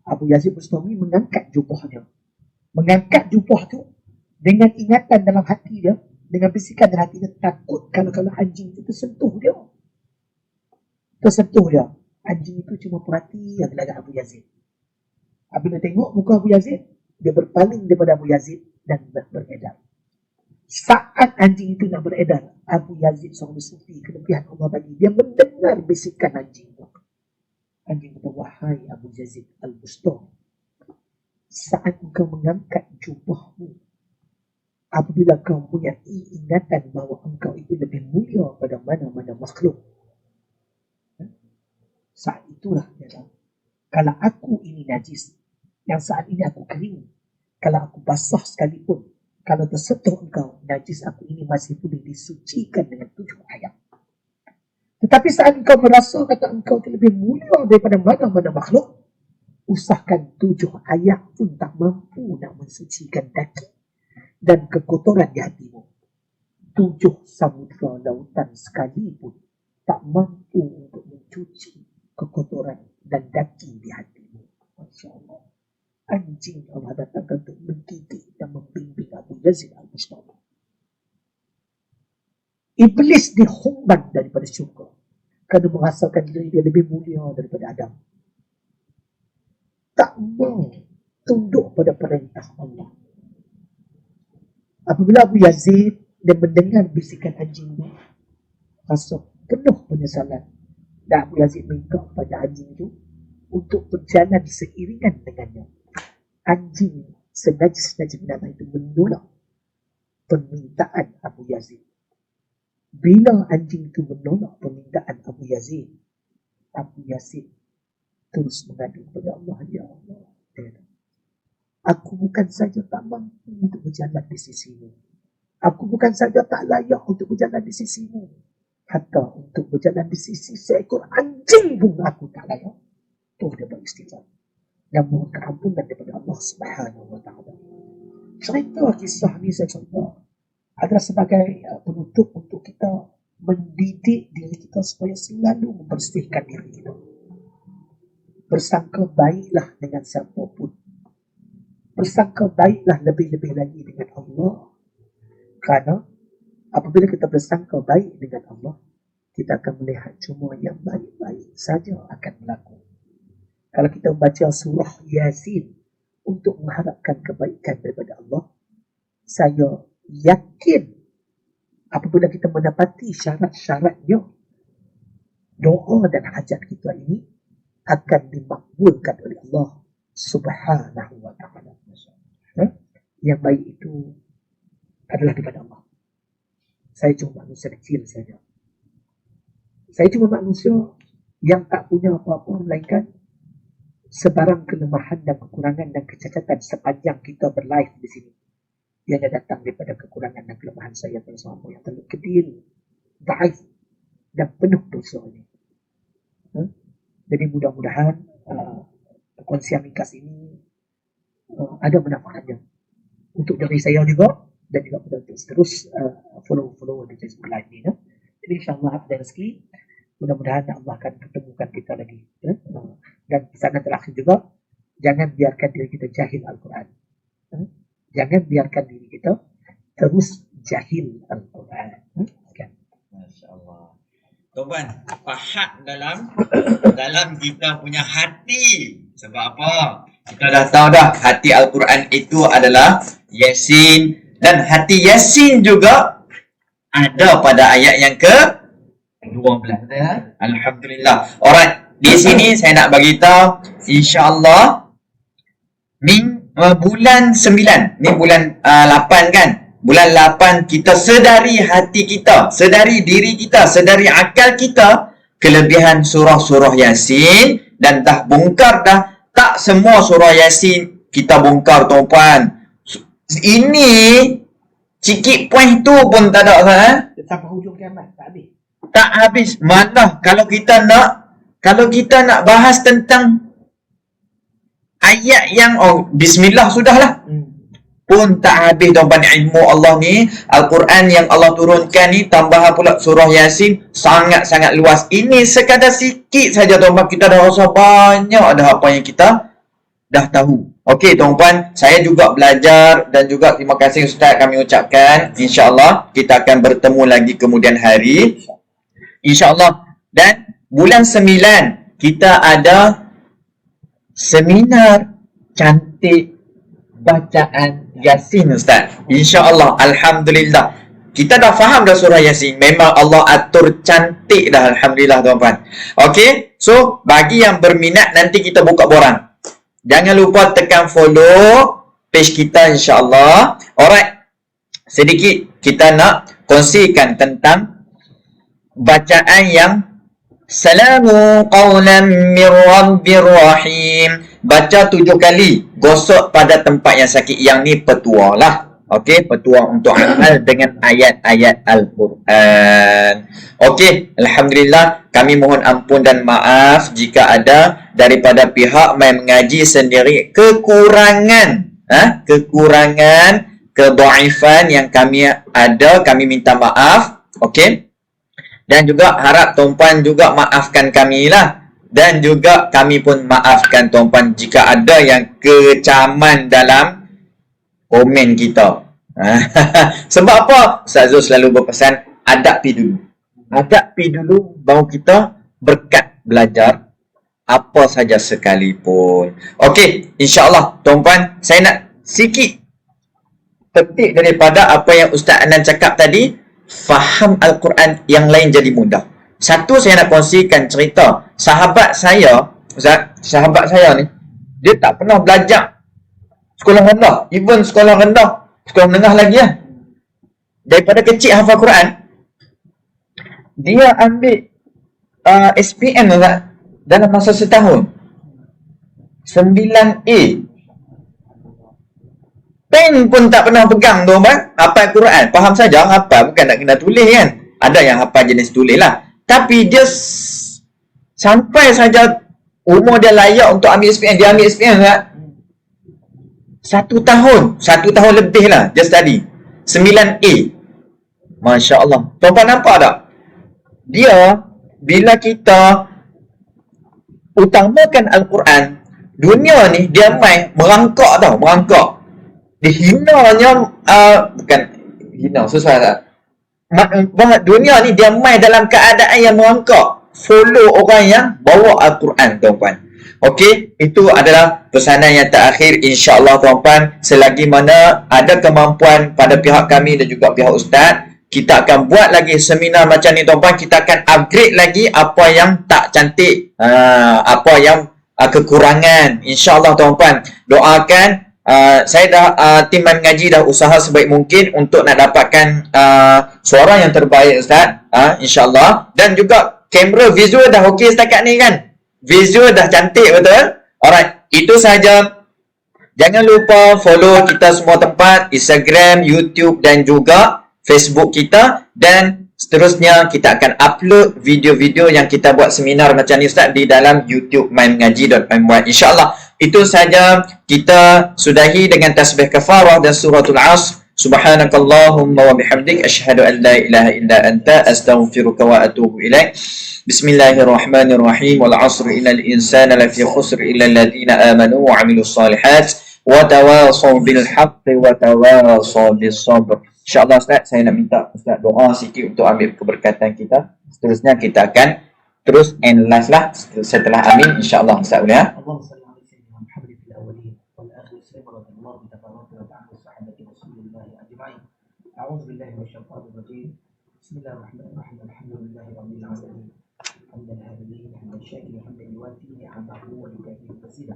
Abu Yazid Bustami mengangkat jubah dia. Mengangkat jubah tu dengan ingatan dalam hati dia, dengan bisikan dalam hati dia, takut kalau anjing itu tersentuh dia. Tersentuh dia. Anjing itu cuma perhati yang gelagat Abu Yazid. Apabila tengok muka Abu Yazid, dia berpaling daripada Abu Yazid dan beredar. Saat anjing itu nak beredar, Abu Yazid seorang sufi, kelebihan Allah bagi, dia mendengar bisikan anjing itu. Anjing kata, wahai Abu Yazid Al-Bustami, saat engkau mengangkat jubahmu, apabila kau punya ingatan bahawa engkau itu lebih mulia pada mana-mana makhluk, saat itulah dia tahu, kalau aku ini najis, yang saat ini aku kering, kalau aku basah sekalipun, kalau tersentuh engkau, najis aku ini masih boleh disucikan dengan 7 ayat. Tetapi saat engkau merasa kata engkau lebih mulia daripada mana-mana makhluk, usahakan 7 ayat pun tak mampu nak mensucikan daki dan kekotoran di hatimu. 7 samudra lautan sekalipun tak mampu untuk mencuci kekotoran dan daki di hatimu. Masya Allah. Anjing Allah datangkan untuk mendidik dan membimbing Abu Yazid Al-Bustami. Iblis dihumban daripada syurga kerana merasakan diri dia lebih mulia daripada Adam. Tak mau tunduk pada perintah Allah. Apabila Abu Yazid dia mendengar bisikan anjing itu, rasa penuh penyesalan. Dan Abu Yazid minta kepada anjing itu untuk berjalan seiringan dengannya. Anjing senajis-najis binatang itu menolak permintaan Abu Yazid. Bila anjing itu menolak permintaan Abu Yazid terus mengadu kepada Allah, ya Allah, aku bukan saja tak mampu untuk berjalan di sisimu, aku bukan saja tak layak untuk berjalan di sisimu, hatta untuk berjalan di sisi seekor anjing pun aku tak layak. Tuh dia beristighfar dan mohon keampunan daripada Allah Subhanahu wa taala. Cerita kisah ni saya contoh adalah sebagai penutup untuk kita mendidik diri kita supaya selalu membersihkan diri kita. Bersangka baiklah dengan siapapun. Bersangka baiklah lebih-lebih lagi dengan Allah. Kerana apabila kita bersangka baik dengan Allah, kita akan melihat cuma yang baik-baik saja akan berlaku. Kalau kita membaca surah Yasin untuk mengharapkan kebaikan daripada Allah, saya yakin apabila kita mendapati syarat-syaratnya, doa dan hajat kita ini akan dimakbulkan oleh Allah Subhanahu wa taala. Yang baik itu adalah daripada Allah. Saya cuma manusia kecil saja. Saya cuma manusia yang tak punya apa-apa melainkan sebarang kelemahan dan kekurangan dan kecacatan sepanjang kita berlive di sini. Ia datang daripada kekurangan dan kelemahan saya bersama yang terlalu kecil, daif dan penuh dosa ini. Jadi mudah-mudahan perkongsian ringkas ini ada manfaatnya untuk diri saya juga dan juga untuk terus follow di Facebook Live ini. Jadi insyaAllah ada rezeki, mudah-mudahan Allah akan ketemukan kita lagi. Dan pesanan terakhir juga, jangan biarkan diri kita jahil Al-Quran. Jangan biarkan diri kita terus jahil Al-Quran. Masya Allah. Tuan, faham dalam kita punya hati. Sebab apa? Kita dah tahu dah hati Al-Quran itu adalah Yasin. Dan hati Yasin juga ada pada ayat yang ke-12. Alhamdulillah. Alright, di sini saya nak bagi tahu, insya-Allah bulan 9, ni bulan 8 kan? Bulan 8 kita sedari hati kita, sedari diri kita, sedari akal kita kelebihan surah-surah Yasin, dan dah bongkar dah. Tak semua surah Yasin kita bongkar tuan-puan. Ini Sikit poin tu pun tak ada Ustaz. Sampai hujung kiamat. Tak habis. Tak habis. Mana kalau kita nak bahas tentang ayat yang bismillah sudahlah. Pun tak habis tuan-tuan. Ilmu Allah ni, Al-Quran yang Allah turunkan ni, tambahan pula surah Yasin, sangat-sangat luas. Ini sekadar sikit saja tuan-tuan. Kita dah rasa banyak dah apa yang kita dah tahu. Okey tuan-tuan, saya juga belajar dan juga terima kasih Ustaz kami ucapkan. InsyaAllah kita akan bertemu lagi kemudian hari. InsyaAllah. Dan bulan 9 kita ada seminar cantik bacaan Yasin Ustaz. InsyaAllah. Alhamdulillah. Kita dah faham dah surah Yasin. Memang Allah atur cantik dah. Alhamdulillah tuan-tuan. Okey. So bagi yang berminat nanti kita buka borang. Jangan lupa tekan follow page kita insyaAllah. Alright. Sedikit kita nak kongsikan tentang bacaan yang Salamu qawlan min rabbir rahim. Baca 7 kali. Gosok pada tempat yang sakit. Yang ni petua lah. Okey, petua untuk amal dengan ayat-ayat Al-Quran. Okey, Alhamdulillah. Kami mohon ampun dan maaf jika ada daripada pihak main mengaji sendiri kekurangan. Kedaifan yang kami ada, kami minta maaf. Okey. Dan juga harap tuan-puan juga maafkan kami lah. Dan juga kami pun maafkan tuan-puan jika ada yang kecaman dalam komen kita. Sebab apa? Ustaz Zul selalu berpesan, adapi dulu. Adapi dulu baru kita berkat belajar apa saja sekalipun. Okey, insyaAllah tuan-puan, saya nak sikit petik daripada apa yang Ustaz Anan cakap tadi. Faham Al-Quran yang lain jadi mudah. Satu, saya nak kongsikan cerita sahabat saya. Ustaz, sahabat saya ni, dia tak pernah belajar sekolah rendah. Even sekolah rendah, sekolah menengah lagi lah. Daripada kecil hafal Quran. Dia ambil SPM Ustaz, dalam masa setahun 9A. Pen pun tak pernah pegang tu bang. Hafal Quran, faham saja hafal, bukan nak kena tulis kan. Ada yang hafal jenis tulis lah. Tapi dia sampai saja umur dia layak untuk ambil SPM, dia ambil SPM tak? 1 tahun lebih lah dia study 9A. Masya Allah. Tuan-tuan nampak tak? Dia, bila kita utamakan Al-Quran, dunia ni dia main merangkak tau, merangkak. Dia hinanya, bukan hina, susah tak? Dunia ni dia main dalam keadaan yang merangkak. Follow orang yang bawa Al-Quran tuan-tuan. Okey, itu adalah pesanan yang terakhir. InsyaAllah tuan-tuan, selagi mana ada kemampuan pada pihak kami dan juga pihak Ustaz, kita akan buat lagi seminar macam ni tuan-tuan. Kita akan upgrade lagi apa yang tak cantik, apa yang kekurangan. InsyaAllah tuan-tuan, doakan. Saya dah tim mengaji dah usaha sebaik mungkin untuk nak dapatkan suara yang terbaik Ustaz, insyaAllah. Dan juga kamera visual dah okey setakat ni kan. Visual dah cantik betul. Alright, itu saja. Jangan lupa follow kita semua tempat, Instagram, YouTube dan juga Facebook kita. Dan seterusnya kita akan upload video-video yang kita buat seminar macam ni Ustaz di dalam YouTube mainmengaji.my. InsyaAllah itu saja. Kita sudahi dengan tasbih kafarah dan suratul Asr. Subhanakallahumma wa bihamdik asyhadu an la ilaha illa anta astaghfiruka wa atubu ilaik. Bismillahirrahmanirrahim. Wal 'asri innal insana lafi khusr illa alladhina amanu wa 'amilus solihat wa tawasaw bil haqqi wa tawasaw bis sabr. InsyaAllah Ustaz, saya nak minta Ustaz doa sikit untuk ambil keberkatan kita. Seterusnya kita akan terus analyze lah setelah amin. InsyaAllah Ustaz boleh ya. أعوذ بالله من الشيطان الرجيم بسم الله الرحمن الرحيم الحمد لله رب العالمين حمدا هادئين حمدا شاكرا حمدا يوافي نعمه ويكافئ مزيدا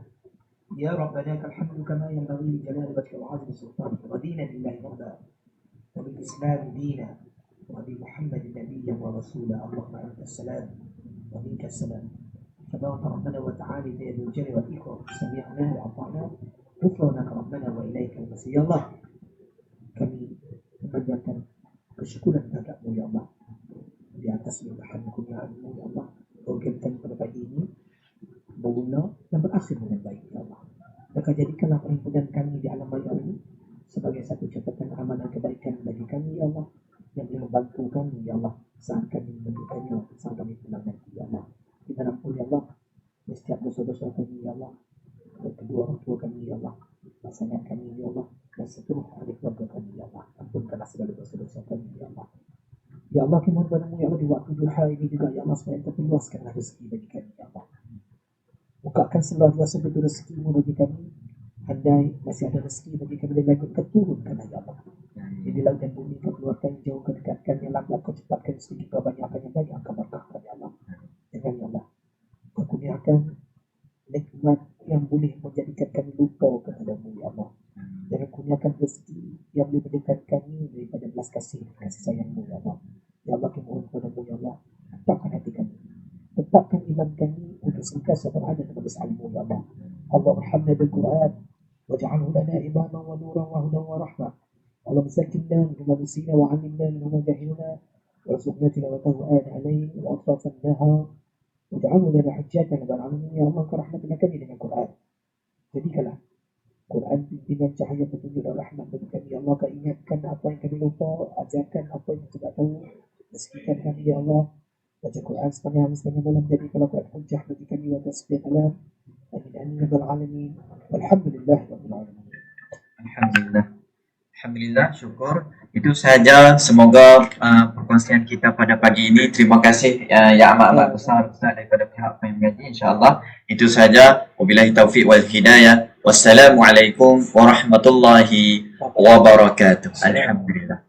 يا ربنا لك الحمد كما ينبغي لجلال وجهك وعظيم سلطانك رضينا بالله ربا وبالاسلام دينا وبمحمد نبيا ورسولا اللهم انت السلام ومنك السلام تبارك ربنا وتعالى يا ذو الجلال والاكرام سمعنا واطعنا غفرانك ربنا واليك المصير. يا الله kami kesyukuran kehadap-Mu ya Allah. Di atas limpahan kurnia-Mu ya Allah, programkan pada pagi ini berguna dan berakhir dengan baik ya Allah. Maka jadikanlah perhimpunan kami di alam maya ini sebagai satu catatan amalan kebaikan bagi kami ya Allah, yang boleh membantu kami ya Allah saat kami membutuhkannya, saat kami pulang nanti ya Allah. Dimanapun ya Allah, setiap dosa-dosa kami ya Allah, dan kedua orang tua kami ya Allah, pasangan kami ya Allah, dan seluruh ahli keluarga kami ya Allah, ampunkanlah segala dosa-dosa kami ya Allah. Ya Allah, kami mohon padamu ya Allah di waktu duha ini juga ya Allah, supaya Engkau perluaskanlah rezeki bagi kami ya Allah. Bukakan seluas-luas pintu rezeki-Mu bagi kami. Andai masih ada rezeki bagi kami dan lagi keturunkanlah ya Allah. Jadi laut dan bumi Kau keluarkan, jauh Kau dekatkan, yang lambat Kau cepatkan, sedikit Kau banyakkan, yang banyak Kau berkahkan ya Allah. Jangan ya Allah Kau kurniakan nikmat yang boleh menjadikan kami lupa kepadamu ya Allah. Jangan kurniakan rezeki yang boleh menjadikan kami daripada belas kasih sayang-Mu ya Allah. Ya Allah, kami mohon kepadamu ya Allah, tetapkan hati kami, tetapkan iman kami untuk sentiasa berada dalam besar-Mu ya Allah. Allahumma hamna bil Quran waj'alhu lana imaman wa nuran wa hudan wa rahmah. Allahumma zakkina bima nasina wa 'allimna bima jahilna warzuqna tilawatahu ana alayhi wa atrafan nahar waj'alhu lana hujjatan bal 'alamin ya Allah. Rahmatna kami dengan Quran. Jadikanlah Quran pimpinan cahaya petunjuk dan rahmat bagi kami ya Allah. Kau ingatkan apa yang kami lupa, ajarkan apa yang tidak tahu, rezekikan kami ya Allah. Baca Quran sepanjang hari sepanjang malam, jadikanlah Quran hujjah bagi kami wa tasbih alam. Amin amin ya rabbal alamin. Walhamdulillah rabbil alamin. Alhamdulillah. Alhamdulillah, syukur. Itu saja, semoga perkongsian kita pada pagi ini. Terima kasih yang amat besar Ustaz daripada pihak PMG, insya-Allah. Itu saja. Wabillahi taufiq wal hidayah. Wassalamualaikum warahmatullahi wabarakatuh. Alhamdulillah.